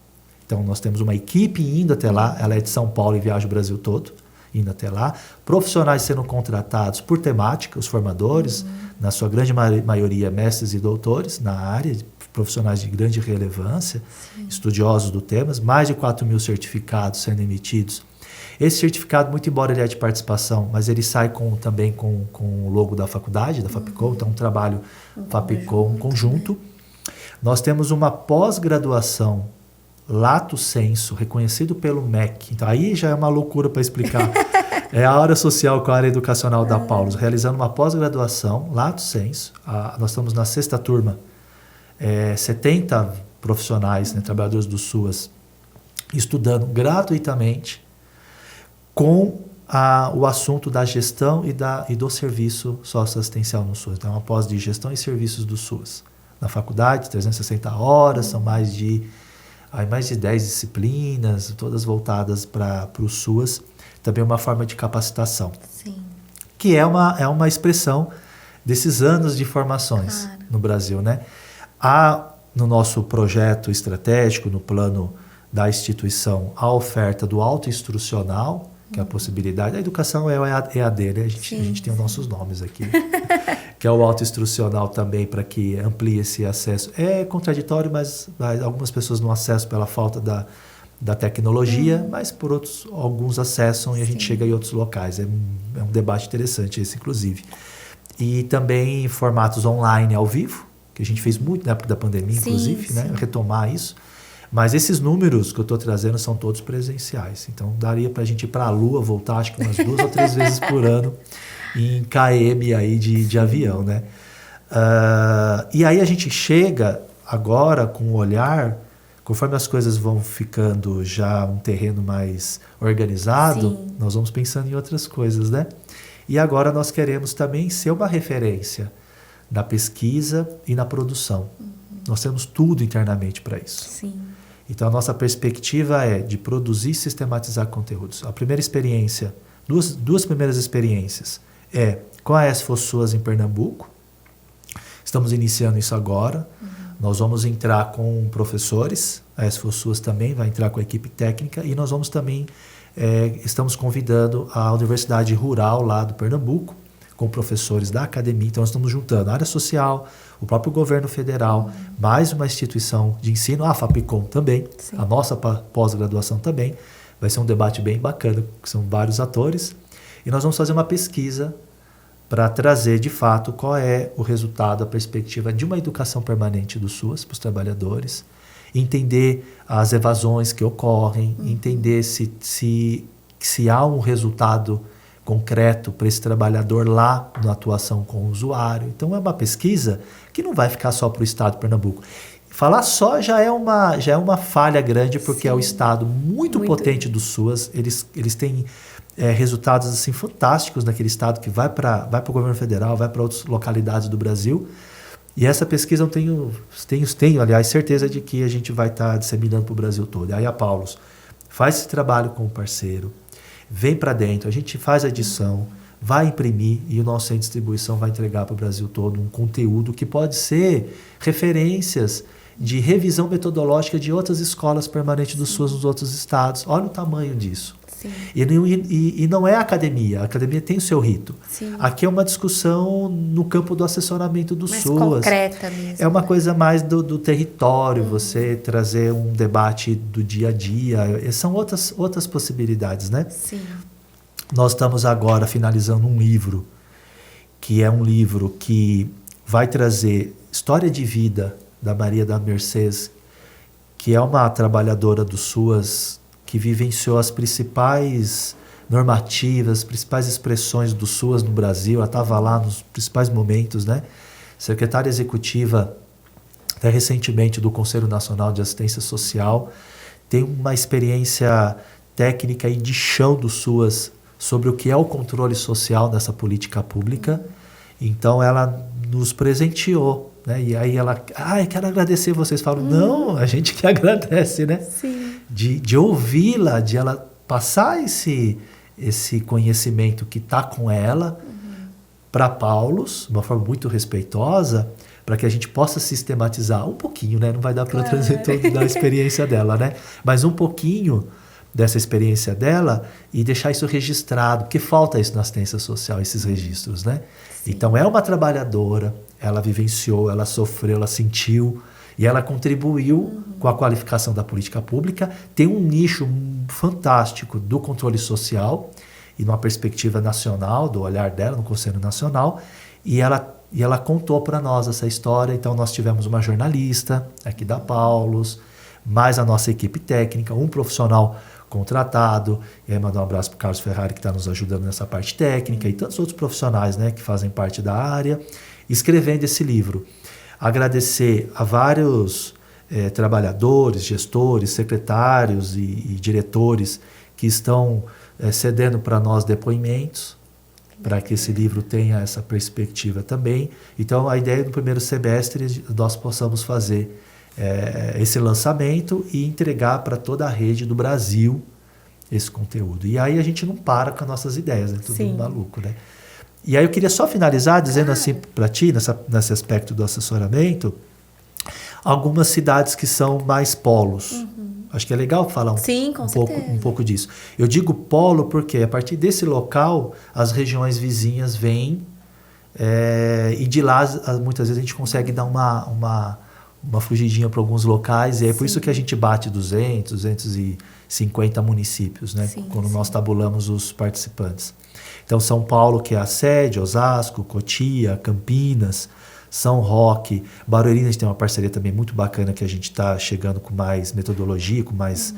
Então, nós temos uma equipe indo até lá, ela é de São Paulo e viaja o Brasil todo, indo até lá. Profissionais sendo contratados por temática, os formadores, na sua grande maioria mestres e doutores na área, profissionais de grande relevância, estudiosos do tema, mais de 4.000 certificados sendo emitidos. Esse certificado, muito embora ele é de participação, mas ele sai também com o logo da faculdade, da FAPCOM, então um trabalho FAPCOM conjunto. Nós temos uma pós-graduação lato sensu, reconhecido pelo MEC. Então aí já é uma loucura para explicar. É a área social com a área educacional da Paulus, realizando uma pós-graduação lato sensu. Nós estamos na 6ª turma, 70 profissionais, né, trabalhadores do SUAS, estudando gratuitamente com o assunto da gestão e do serviço socioassistencial no SUAS. Então, é uma pós de gestão e serviços do SUAS. Na faculdade, 360 horas, são mais de 10 disciplinas, todas voltadas para o SUAS. Também uma forma de capacitação. Sim. Que é uma expressão desses anos de formações no Brasil, né? Há no nosso projeto estratégico, no plano da instituição, a oferta do autoinstrucional, que é a possibilidade. A educação é o EAD, né? A gente tem os nossos nomes aqui. Que é o autoinstrucional também, para que amplie esse acesso. É contraditório, mas algumas pessoas não acessam pela falta da tecnologia, mas por outros, alguns acessam e a gente chega em outros locais. É um debate interessante esse, inclusive. E também formatos online ao vivo, que a gente fez muito na época da pandemia, inclusive, né? Retomar isso. Mas esses números que eu estou trazendo são todos presenciais. Então, daria para a gente ir para a Lua, voltar acho que umas 2 ou 3 vezes por ano em KM aí de avião, né? E aí a gente chega agora com o olhar, conforme as coisas vão ficando já um terreno mais organizado, nós vamos pensando em outras coisas, né? E agora nós queremos também ser uma referência na pesquisa e na produção. Nós temos tudo internamente para isso. Sim. Então, a nossa perspectiva é de produzir e sistematizar conteúdos. A primeira experiência, duas primeiras experiências, com a ESFO SUAS em Pernambuco. Estamos iniciando isso agora. Nós vamos entrar com professores, a ESFO SUAS também vai entrar com a equipe técnica, e nós vamos também, estamos convidando a Universidade Rural lá do Pernambuco, com professores da academia. Então, nós estamos juntando a área social, o próprio governo federal, mais uma instituição de ensino, a FAPCOM também, a nossa pós-graduação também. Vai ser um debate bem bacana, que são vários atores. E nós vamos fazer uma pesquisa para trazer, de fato, qual é o resultado, a perspectiva de uma educação permanente do SUAS para os trabalhadores, entender as evasões que ocorrem, entender se há um resultado concreto para esse trabalhador lá na atuação com o usuário. Então, é uma pesquisa que não vai ficar só para o estado de Pernambuco. Falar só já é uma falha grande, porque é o estado muito potente do SUAS. Eles têm resultados assim, fantásticos naquele estado, que vai para o governo federal, vai para outras localidades do Brasil. E essa pesquisa eu tenho, aliás, certeza de que a gente vai estar disseminando para o Brasil todo. E aí a Paulus faz esse trabalho com o parceiro, vem para dentro, a gente faz a edição, vai imprimir e o nosso centro de distribuição vai entregar para o Brasil todo um conteúdo que pode ser referências de revisão metodológica de outras escolas permanentes do SUAS nos outros estados. Olha o tamanho disso. E não é a academia tem o seu rito. Sim. Aqui é uma discussão no campo do assessoramento do mais SUAS. concreta mesmo. É uma coisa mais do território, você trazer um debate do dia a dia. São outras possibilidades, né? Sim. Nós estamos agora finalizando um livro, que é um livro que vai trazer história de vida da Maria da Mercês, que é uma trabalhadora do SUAS, que vivenciou as principais normativas, as principais expressões do SUAS no Brasil. Ela estava lá nos principais momentos, né? Secretária executiva, até recentemente, do Conselho Nacional de Assistência Social. Tem uma experiência técnica e de chão do SUAS sobre o que é o controle social dessa política pública. Então, ela nos presenteou, né? E aí ela, quero agradecer vocês. Falam, não, a gente que agradece, né? Sim. De ouvi-la, de ela passar esse conhecimento que está com ela para Paulus, de uma forma muito respeitosa, para que a gente possa sistematizar um pouquinho, né? Não vai dar para trazer toda a experiência dela, né? Mas um pouquinho dessa experiência dela e deixar isso registrado, porque falta isso na assistência social, esses registros, né? Sim. Então, é uma trabalhadora, ela vivenciou, ela sofreu, ela sentiu, e ela contribuiu com a qualificação da política pública. Tem um nicho fantástico do controle social e numa perspectiva nacional, do olhar dela no Conselho Nacional, e ela contou para nós essa história. Então, nós tivemos uma jornalista aqui da Paulus, mais a nossa equipe técnica, um profissional contratado, e aí mandar um abraço para o Carlos Ferrari, que está nos ajudando nessa parte técnica, e tantos outros profissionais, né, que fazem parte da área, escrevendo esse livro. Agradecer a vários trabalhadores, gestores, secretários e diretores que estão cedendo para nós depoimentos, para que esse livro tenha essa perspectiva também. Então, a ideia do primeiro semestre nós possamos fazer esse lançamento e entregar para toda a rede do Brasil esse conteúdo. E aí a gente não para com as nossas ideias, é tudo Sim. maluco, né? E aí eu queria só finalizar dizendo assim para ti, nesse aspecto do assessoramento, algumas cidades que são mais polos. Acho que é legal falar um pouco disso. Eu digo polo porque a partir desse local as regiões vizinhas vêm e de lá muitas vezes a gente consegue dar uma fugidinha para alguns locais, e é por isso que a gente bate 250 municípios, né? Quando nós tabulamos os participantes. Então, São Paulo, que é a sede, Osasco, Cotia, Campinas, São Roque, Barueri, a gente tem uma parceria também muito bacana que a gente está chegando com mais metodologia, com mais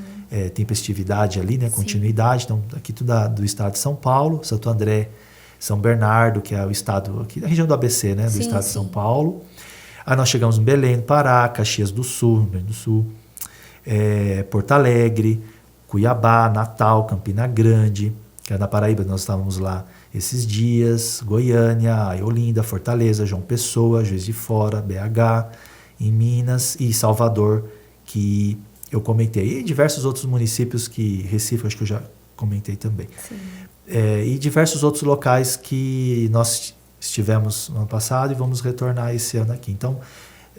tempestividade ali, né? Continuidade. Então, aqui tudo do estado de São Paulo, Santo André, São Bernardo, que é o estado aqui da região do ABC, né? Do estado de São Paulo. Aí nós chegamos em Belém, Pará, Caxias do Sul, Rio Grande do Sul, Porto Alegre, Cuiabá, Natal, Campina Grande, que é na Paraíba, nós estávamos lá esses dias, Goiânia, Olinda, Fortaleza, João Pessoa, Juiz de Fora, BH, em Minas e Salvador, que eu comentei. E diversos outros municípios Recife, acho que eu já comentei também. E diversos outros locais que nós estivemos no ano passado e vamos retornar esse ano aqui. Então,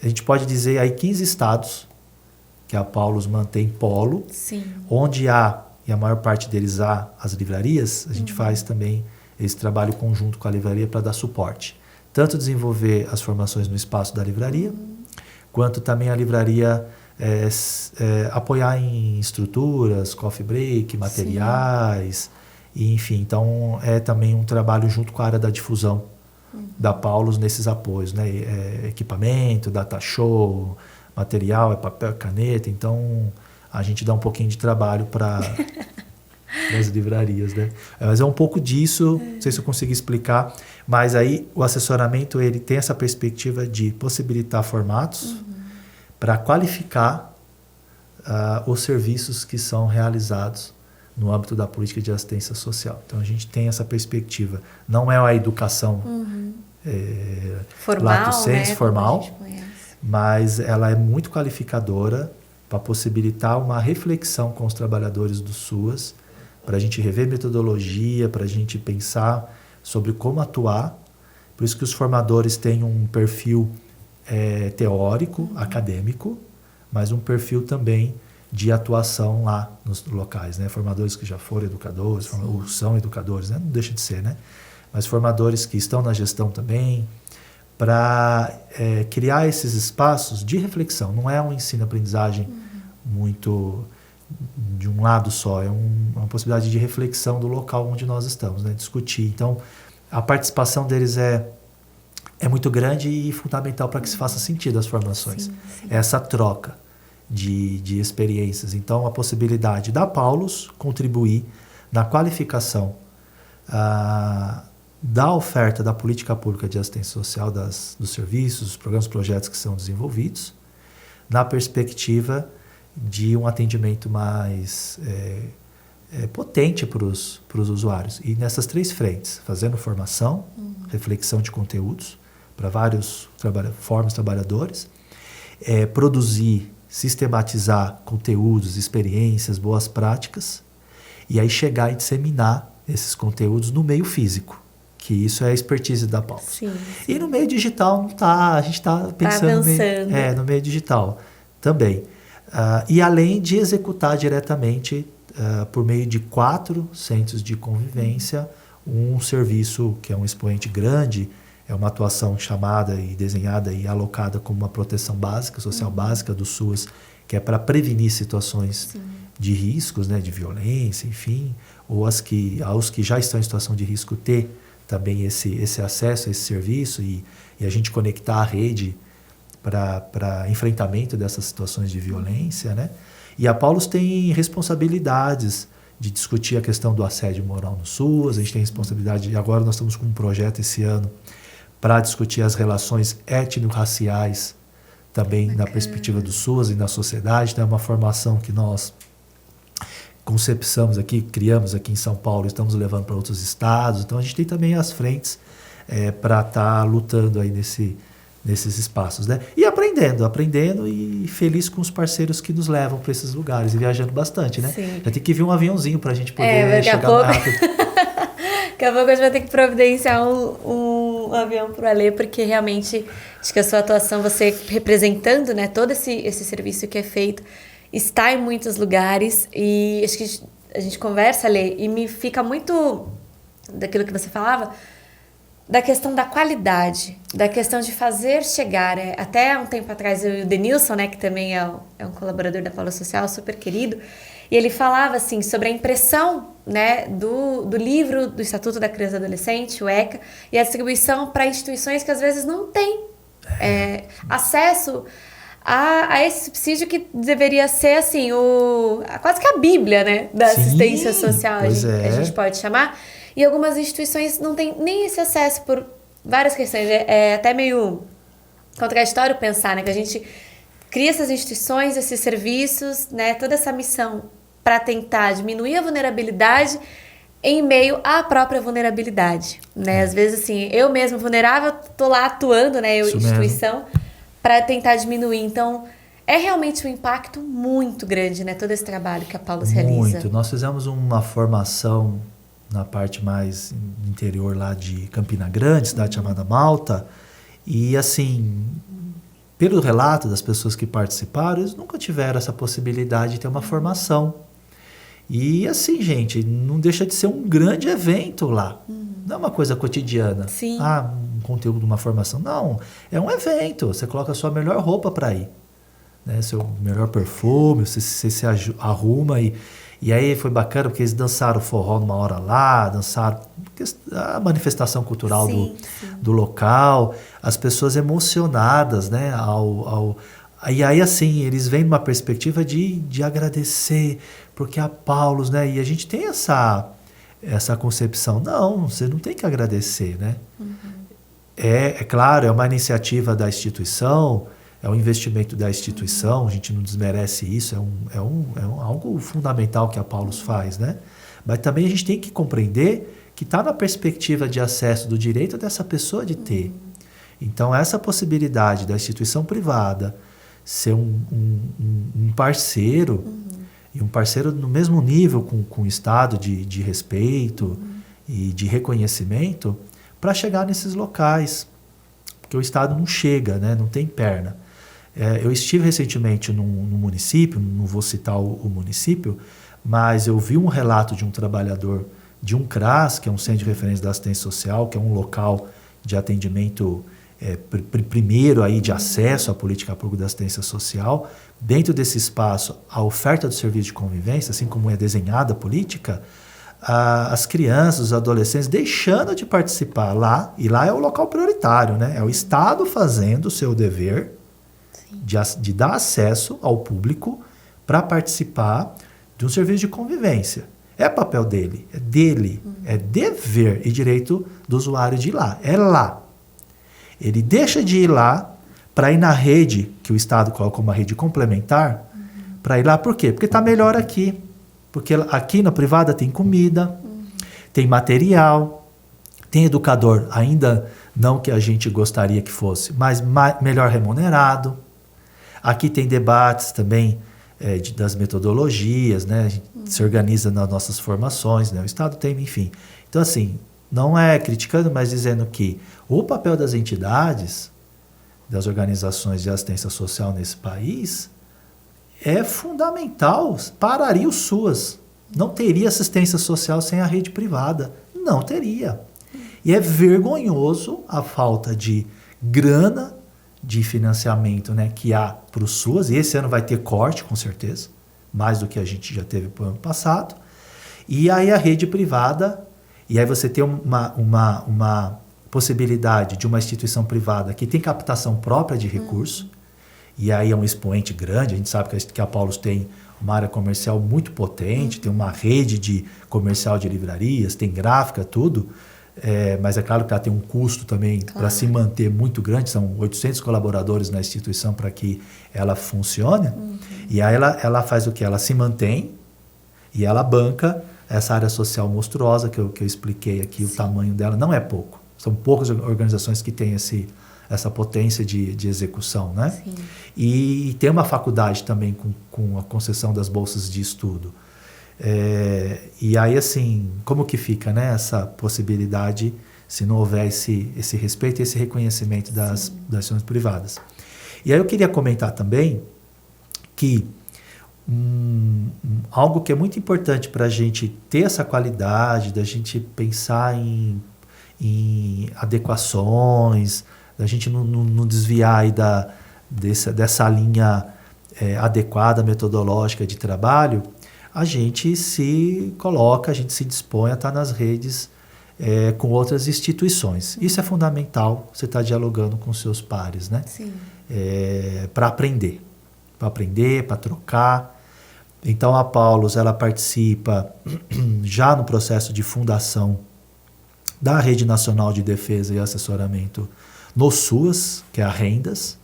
a gente pode dizer aí 15 estados que a Paulus mantém polo, onde há, e a maior parte deles há as livrarias, a gente faz também esse trabalho conjunto com a livraria para dar suporte. Tanto desenvolver as formações no espaço da livraria, quanto também a livraria apoiar em estruturas, coffee break, materiais, e, enfim. Então, é também um trabalho junto com a área da difusão da Paulus nesses apoios, né? Equipamento, data show, material, papel, caneta. Então, a gente dá um pouquinho de trabalho para as livrarias, né? Mas é um pouco disso, não sei se eu consegui explicar, mas aí o assessoramento ele tem essa perspectiva de possibilitar formatos para qualificar os serviços que são realizados no âmbito da política de assistência social. Então, a gente tem essa perspectiva. Não é a educação formal, lato sensu, né, formal, mas ela é muito qualificadora para possibilitar uma reflexão com os trabalhadores do SUAS para a gente rever metodologia, para a gente pensar sobre como atuar. Por isso que os formadores têm um perfil teórico, acadêmico, mas um perfil também de atuação lá nos locais, né? Formadores que já foram educadores, ou são educadores, né? Não deixa de ser, né? Mas formadores que estão na gestão também, para criar esses espaços de reflexão. Não é um ensino-aprendizagem muito de um lado só, é uma possibilidade de reflexão do local onde nós estamos, né? Discutir. Então, a participação deles é muito grande e fundamental para que se faça sentido as formações. Sim. Essa troca de experiências. Então, a possibilidade da Paulus contribuir na qualificação da oferta da política pública de assistência social, dos serviços, dos programas, projetos que são desenvolvidos, na perspectiva de um atendimento mais potente para os usuários. E nessas 3 frentes, fazendo formação, reflexão de conteúdos para vários formas de trabalhadores, produzir, sistematizar conteúdos, experiências, boas práticas, e aí chegar e disseminar esses conteúdos no meio físico, que isso é a expertise da Paulus. Sim. E no meio digital não tá, a gente está pensando no meio digital também. E além de executar diretamente, por meio de 4 centros de convivência, um serviço que é um expoente grande, é uma atuação chamada e desenhada e alocada como uma proteção básica, social básica do SUAS, que é para prevenir situações de riscos, né, de violência, enfim, ou aos que já estão em situação de risco ter também esse acesso a esse serviço e a gente conectar a rede para enfrentamento dessas situações de violência, né? E a Paulus tem responsabilidades de discutir a questão do assédio moral no SUAS, a gente tem responsabilidade, e agora nós estamos com um projeto esse ano para discutir as relações étnico-raciais também na perspectiva do SUAS e na sociedade. Então é uma formação que nós concepçamos aqui, criamos aqui em São Paulo, estamos levando para outros estados. Então a gente tem também as frentes para estar lutando aí nesses espaços, né? E aprendendo e feliz com os parceiros que nos levam para esses lugares e viajando bastante, né? Sim. Já tem que vir um aviãozinho para a gente poder chegar mais rápido. Daqui a pouco a gente vai ter que providenciar um avião para o Alê, porque realmente acho que a sua atuação, você representando, né, todo esse serviço que é feito, está em muitos lugares, e acho que a gente conversa, Alê, e me fica muito daquilo que você falava, da questão da qualidade, da questão de fazer chegar. Até um tempo atrás, eu e o Denilson, né, que também é um colaborador da Paulus Social, super querido, e ele falava assim, sobre a impressão, né, do livro do Estatuto da Criança e do Adolescente, o ECA, e a distribuição para instituições que às vezes não têm acesso a esse subsídio que deveria ser assim, quase que a Bíblia, né, da assistência social, a gente pode chamar. E algumas instituições não têm nem esse acesso por várias questões. É até meio contraditório pensar, né, que a gente cria essas instituições, esses serviços, né, toda essa missão para tentar diminuir a vulnerabilidade em meio à própria vulnerabilidade, né? Às vezes, assim, eu mesmo vulnerável, tô lá atuando, né, instituição, para tentar diminuir. Então, é realmente um impacto muito grande, né, todo esse trabalho que a Paulus realiza. Muito. Nós fizemos uma formação na parte mais interior lá de Campina Grande, cidade chamada Malta, e assim, pelo relato das pessoas que participaram, eles nunca tiveram essa possibilidade de ter uma formação. E assim, gente, não deixa de ser um grande evento lá. Não é uma coisa cotidiana. Sim. Um conteúdo, uma formação. Não, é um evento. Você coloca a sua melhor roupa para ir, né? Seu melhor perfume, você se arruma e aí foi bacana porque eles dançaram forró numa hora lá, dançaram a manifestação cultural do local, as pessoas emocionadas, né? E aí assim, eles vêm numa perspectiva de agradecer, porque a Paulus, né? E a gente tem essa concepção, não, você não tem que agradecer, né? É claro, é uma iniciativa da instituição, é um investimento da instituição, a gente não desmerece isso, é algo fundamental que a Paulus faz, né? Mas também a gente tem que compreender que está na perspectiva de acesso do direito dessa pessoa de ter. Então, essa possibilidade da instituição privada ser um parceiro e um parceiro no mesmo nível com o Estado de respeito e de reconhecimento para chegar nesses locais, porque o Estado não chega, né? Não tem perna. Eu estive recentemente num município, não vou citar o município, mas eu vi um relato de um trabalhador de um CRAS, que é um Centro de Referência da Assistência Social, que é um local de atendimento primeiro aí de acesso à política pública da assistência social. Dentro desse espaço, a oferta do serviço de convivência, assim como é desenhada a política, as crianças, os adolescentes deixando de participar lá, e lá é o local prioritário, né? É o Estado fazendo o seu dever de dar acesso ao público para participar de um serviço de convivência. É papel dele, é dever e direito do usuário de ir lá, é lá. Ele deixa de ir lá para ir na rede, que o Estado coloca como uma rede complementar, para ir lá por quê? Porque está melhor aqui. Porque aqui na privada tem comida, tem material, tem educador, ainda não que a gente gostaria que fosse, mas melhor remunerado. Aqui tem debates também das metodologias, né? A gente se organiza nas nossas formações, né? O Estado tem, enfim. Então, assim, não é criticando, mas dizendo que o papel das entidades, das organizações de assistência social nesse país, é fundamental, pararia o SUAS. Não teria assistência social sem a rede privada. Não teria. E é vergonhoso a falta de grana, de financiamento, né, que há para o SUAS. E esse ano vai ter corte, com certeza, mais do que a gente já teve para o ano passado. E aí a rede privada, e aí você tem uma possibilidade de uma instituição privada que tem captação própria de recurso, e aí é um expoente grande. A gente sabe que a Paulus tem uma área comercial muito potente, tem uma rede de comercial de livrarias, tem gráfica, tudo, mas é claro que ela tem um custo também para se manter muito grande, são 800 colaboradores na instituição para que ela funcione, e aí ela faz o que? Ela se mantém e ela banca essa área social monstruosa que eu expliquei aqui. Sim. O tamanho dela não é pouco, são poucas organizações que têm essa potência de execução, né? Sim. E tem uma faculdade também com a concessão das bolsas de estudo. E aí, assim, como que fica, né, essa possibilidade se não houver esse respeito e esse reconhecimento das ações privadas? E aí eu queria comentar também que algo que é muito importante para a gente ter essa qualidade, da gente pensar em adequações, da gente não desviar aí dessa linha adequada, metodológica de trabalho, a gente se coloca, a gente se dispõe a estar nas redes com outras instituições. Isso é fundamental, você está dialogando com seus pares, né? Sim. Para aprender, para trocar. Então a Paulus, ela participa já no processo de fundação da Rede Nacional de Defesa e Assessoramento no SUAS, que é a Rendas.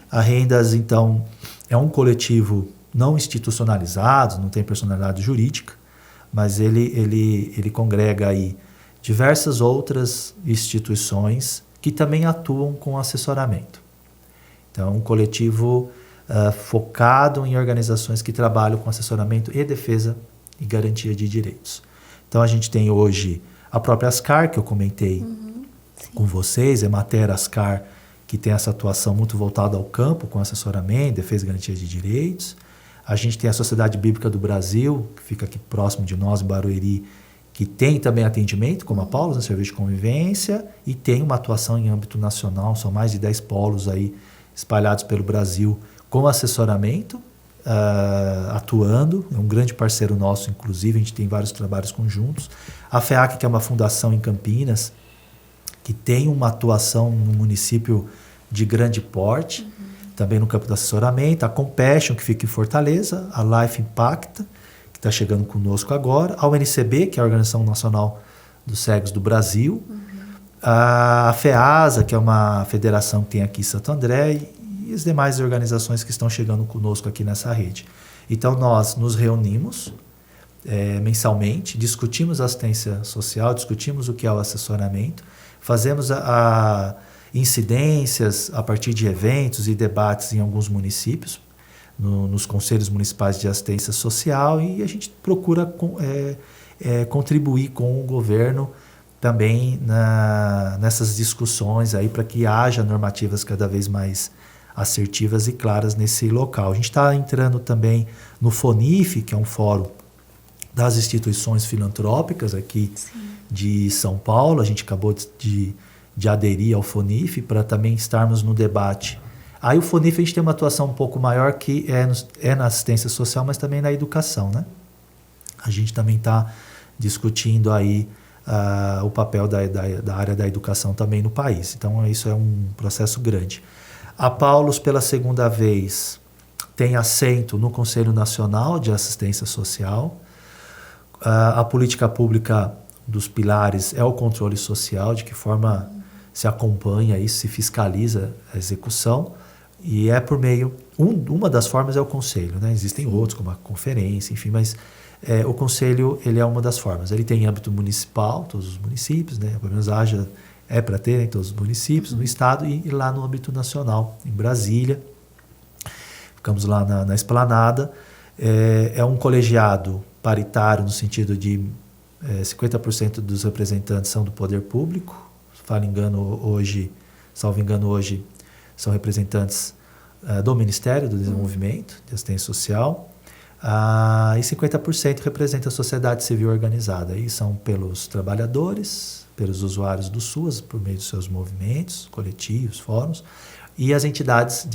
A Rendas, então, é um coletivo não institucionalizado, não tem personalidade jurídica, mas ele congrega aí diversas outras instituições que também atuam com assessoramento. Então, um coletivo focado em organizações que trabalham com assessoramento e defesa e garantia de direitos. Então, a gente tem hoje a própria ASCAR, que eu comentei com vocês, Emater ASCAR, que tem essa atuação muito voltada ao campo, com assessoramento, defesa e garantia de direitos. A gente tem a Sociedade Bíblica do Brasil, que fica aqui próximo de nós, em Barueri, que tem também atendimento, como a Paulus, no serviço de convivência, e tem uma atuação em âmbito nacional, são mais de 10 polos aí espalhados pelo Brasil com assessoramento, atuando, é um grande parceiro nosso, inclusive, a gente tem vários trabalhos conjuntos. A FEAC, que é uma fundação em Campinas, que tem uma atuação no município de grande porte, também no campo do assessoramento. A Compassion, que fica em Fortaleza, a Life Impact, que está chegando conosco agora, a UNCB, que é a Organização Nacional dos Cegos do Brasil, a FEASA, que é uma federação que tem aqui em Santo André, e as demais organizações que estão chegando conosco aqui nessa rede. Então, nós nos reunimos mensalmente, discutimos a assistência social, discutimos o que é o assessoramento, fazemos incidências a partir de eventos e debates em alguns municípios, nos conselhos municipais de assistência social, e a gente procura contribuir com o governo também nessas discussões aí para que haja normativas cada vez mais assertivas e claras nesse local. A gente está entrando também no FONIF, que é um fórum das instituições filantrópicas aqui de São Paulo. A gente acabou de aderir ao FONIF para também estarmos no debate. Aí o FONIF a gente tem uma atuação um pouco maior que é na assistência social, mas também na educação, né? A gente também está discutindo aí o papel da área da educação também no país. Então isso é um processo grande. A Paulus, pela segunda vez, tem assento no Conselho Nacional de Assistência Social. A política pública dos pilares é o controle social, de que forma se acompanha isso, se fiscaliza a execução, e é por meio... uma das formas é o Conselho, né? Existem outros, como a conferência, enfim, mas o Conselho ele é uma das formas. Ele tem âmbito municipal, todos os municípios, né? Pelo menos é para ter em todos os municípios, no estado, e lá no âmbito nacional, em Brasília. Ficamos lá na Esplanada. É um colegiado paritário no sentido de 50% dos representantes são do poder público. Salvo engano, hoje são representantes do Ministério do Desenvolvimento, de Assistência Social, e 50% representa a sociedade civil organizada. Aí são pelos trabalhadores, pelos usuários do SUAS, por meio dos seus movimentos, coletivos, fóruns, e as entidades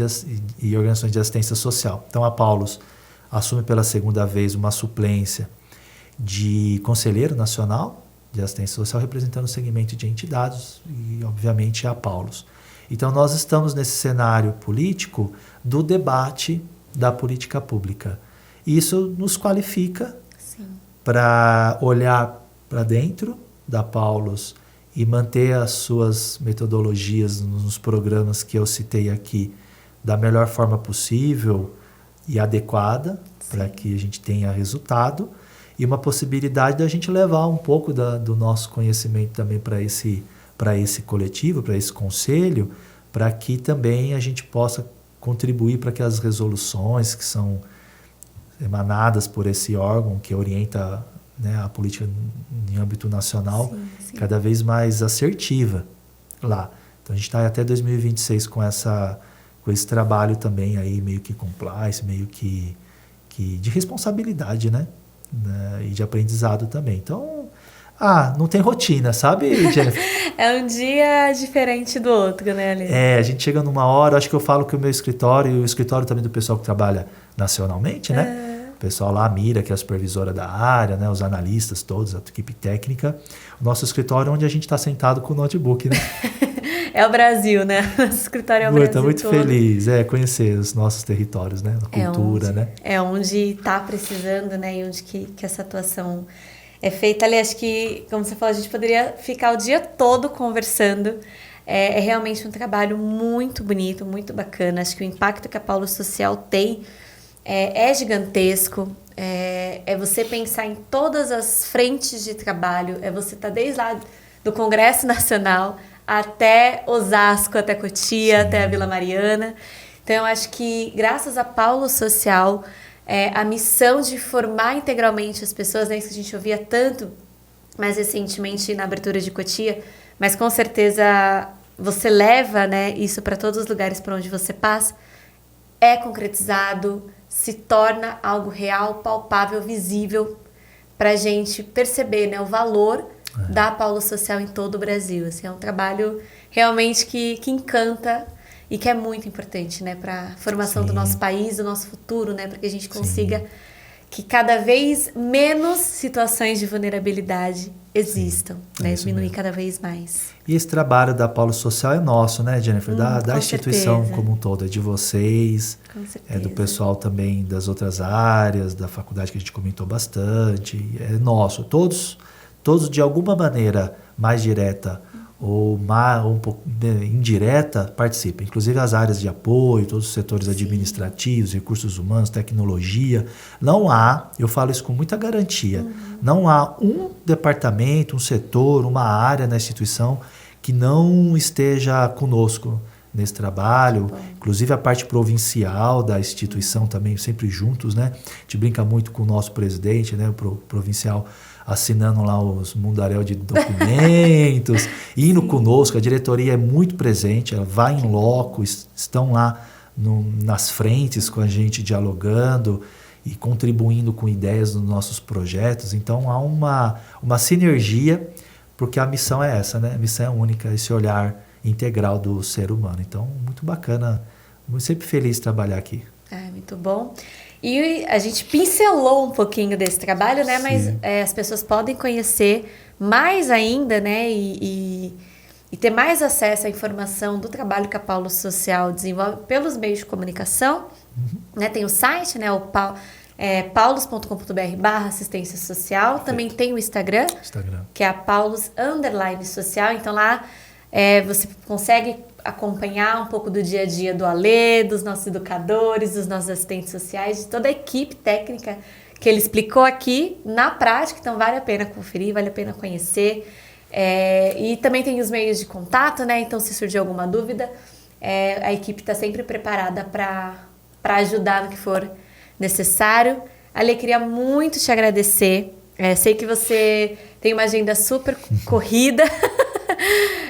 e organizações de assistência social. Então a Paulus assume pela segunda vez uma suplência de conselheiro nacional de assistência social, representando o segmento de entidades e, obviamente, a Paulus. Então, nós estamos nesse cenário político do debate da política pública. Isso nos qualifica para olhar para dentro da Paulus e manter as suas metodologias nos programas que eu citei aqui da melhor forma possível e adequada para que a gente tenha resultado, e uma possibilidade da gente levar um pouco do nosso conhecimento também para esse coletivo, para esse conselho, para que também a gente possa contribuir para que as resoluções que são emanadas por esse órgão que orienta, né, a política em âmbito nacional, cada vez mais assertiva lá. Então a gente está até 2026 com esse trabalho também aí, meio que compliance, meio que de responsabilidade, né? E de aprendizado também. Então, não tem rotina, sabe, Jennifer? É um dia diferente do outro, né, Ali? A gente chega numa hora, acho que eu falo que o meu escritório e o escritório também do pessoal que trabalha nacionalmente, né? O pessoal lá, a Mira, que é a supervisora da área, né? Os analistas todos, a equipe técnica. O nosso escritório é onde a gente está sentado com o notebook, né? É o Brasil, né? Nosso escritório é o Brasil. Estou muito feliz, conhecer os nossos territórios, né? A cultura, né? É onde está precisando, né? E onde que essa atuação é feita. Ali, acho que, como você falou, a gente poderia ficar o dia todo conversando. É realmente um trabalho muito bonito, muito bacana. Acho que o impacto que a Paulus Social tem é gigantesco. É você pensar em todas as frentes de trabalho. É você estar desde lá do Congresso Nacional até Osasco, até Cotia, até a Vila Mariana. Então, eu acho que, graças à Paulus Social, a missão de formar integralmente as pessoas, né, isso que a gente ouvia tanto mais recentemente na abertura de Cotia, mas com certeza você leva, né, isso para todos os lugares por onde você passa, é concretizado, se torna algo real, palpável, visível, para a gente perceber, né, o valor da Paulus Social em todo o Brasil. Assim, é um trabalho realmente que encanta e que é muito importante, né, para a formação do nosso país, do nosso futuro, né, para que a gente consiga que cada vez menos situações de vulnerabilidade existam, né, diminuir cada vez mais. E esse trabalho da Paulus Social é nosso, né, Jennifer? Da instituição certeza. Como um todo, é de vocês, é do pessoal também das outras áreas, da faculdade que a gente comentou bastante, é nosso. Todos de alguma maneira mais direta ou um pouco indireta participam. Inclusive as áreas de apoio, todos os setores administrativos, recursos humanos, tecnologia. Não há, eu falo isso com muita garantia, não há um departamento, um setor, uma área na instituição que não esteja conosco nesse trabalho, inclusive a parte provincial da instituição também, sempre juntos, né? A gente brinca muito com o nosso presidente, né? O provincial assinando lá os mundaréu de documentos, indo conosco, a diretoria é muito presente, ela vai em loco, estão lá nas frentes com a gente dialogando e contribuindo com ideias dos nossos projetos. Então há uma sinergia, porque a missão é essa, né? A missão é única, esse olhar integral do ser humano. Então, muito bacana, sempre feliz de trabalhar aqui. Muito bom. E a gente pincelou um pouquinho desse trabalho, né? Mas as pessoas podem conhecer mais ainda, né? E ter mais acesso à informação do trabalho que a Paulo Social desenvolve pelos meios de comunicação. Né? Tem o site, né? paulos.com.br/assistência social. Perfeito. Também tem o Instagram, que é a Paulos_social. Então lá você consegue acompanhar um pouco do dia a dia do Alê, dos nossos educadores, dos nossos assistentes sociais, de toda a equipe técnica que ele explicou aqui na prática. Então vale a pena conferir, vale a pena conhecer. E também tem os meios de contato, né? Então se surgir alguma dúvida, a equipe está sempre preparada para ajudar no que for necessário. Alê, queria muito te agradecer. Sei que você tem uma agenda super corrida.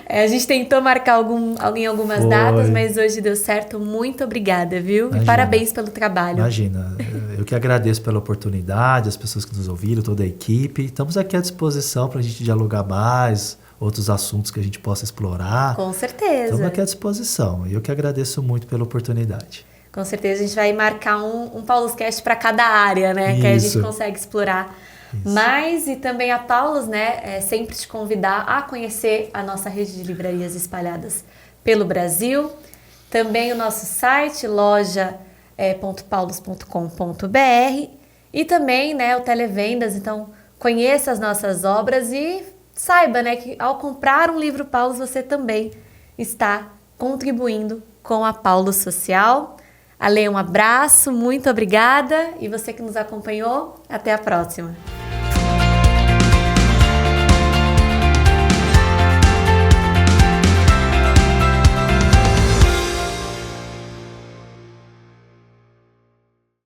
A gente tentou marcar em algumas datas, mas hoje deu certo. Muito obrigada, viu? Imagina. E parabéns pelo trabalho. Imagina, eu que agradeço pela oportunidade, as pessoas que nos ouviram, toda a equipe. Estamos aqui à disposição para a gente dialogar mais, outros assuntos que a gente possa explorar. Com certeza. Estamos aqui à disposição. Eu que agradeço muito pela oportunidade. Com certeza a gente vai marcar um Pauluscast para cada área, né? Isso. Que aí a gente consegue explorar. Mas, e também a Paulos, né, sempre te convidar a conhecer a nossa rede de livrarias espalhadas pelo Brasil. Também o nosso site, loja.paulos.com.br. E também, né, o Televendas. Então, conheça as nossas obras e saiba, né, que ao comprar um livro Paulos, você também está contribuindo com a Paulo Social. Alê, um abraço, muito obrigada. E você que nos acompanhou, até a próxima.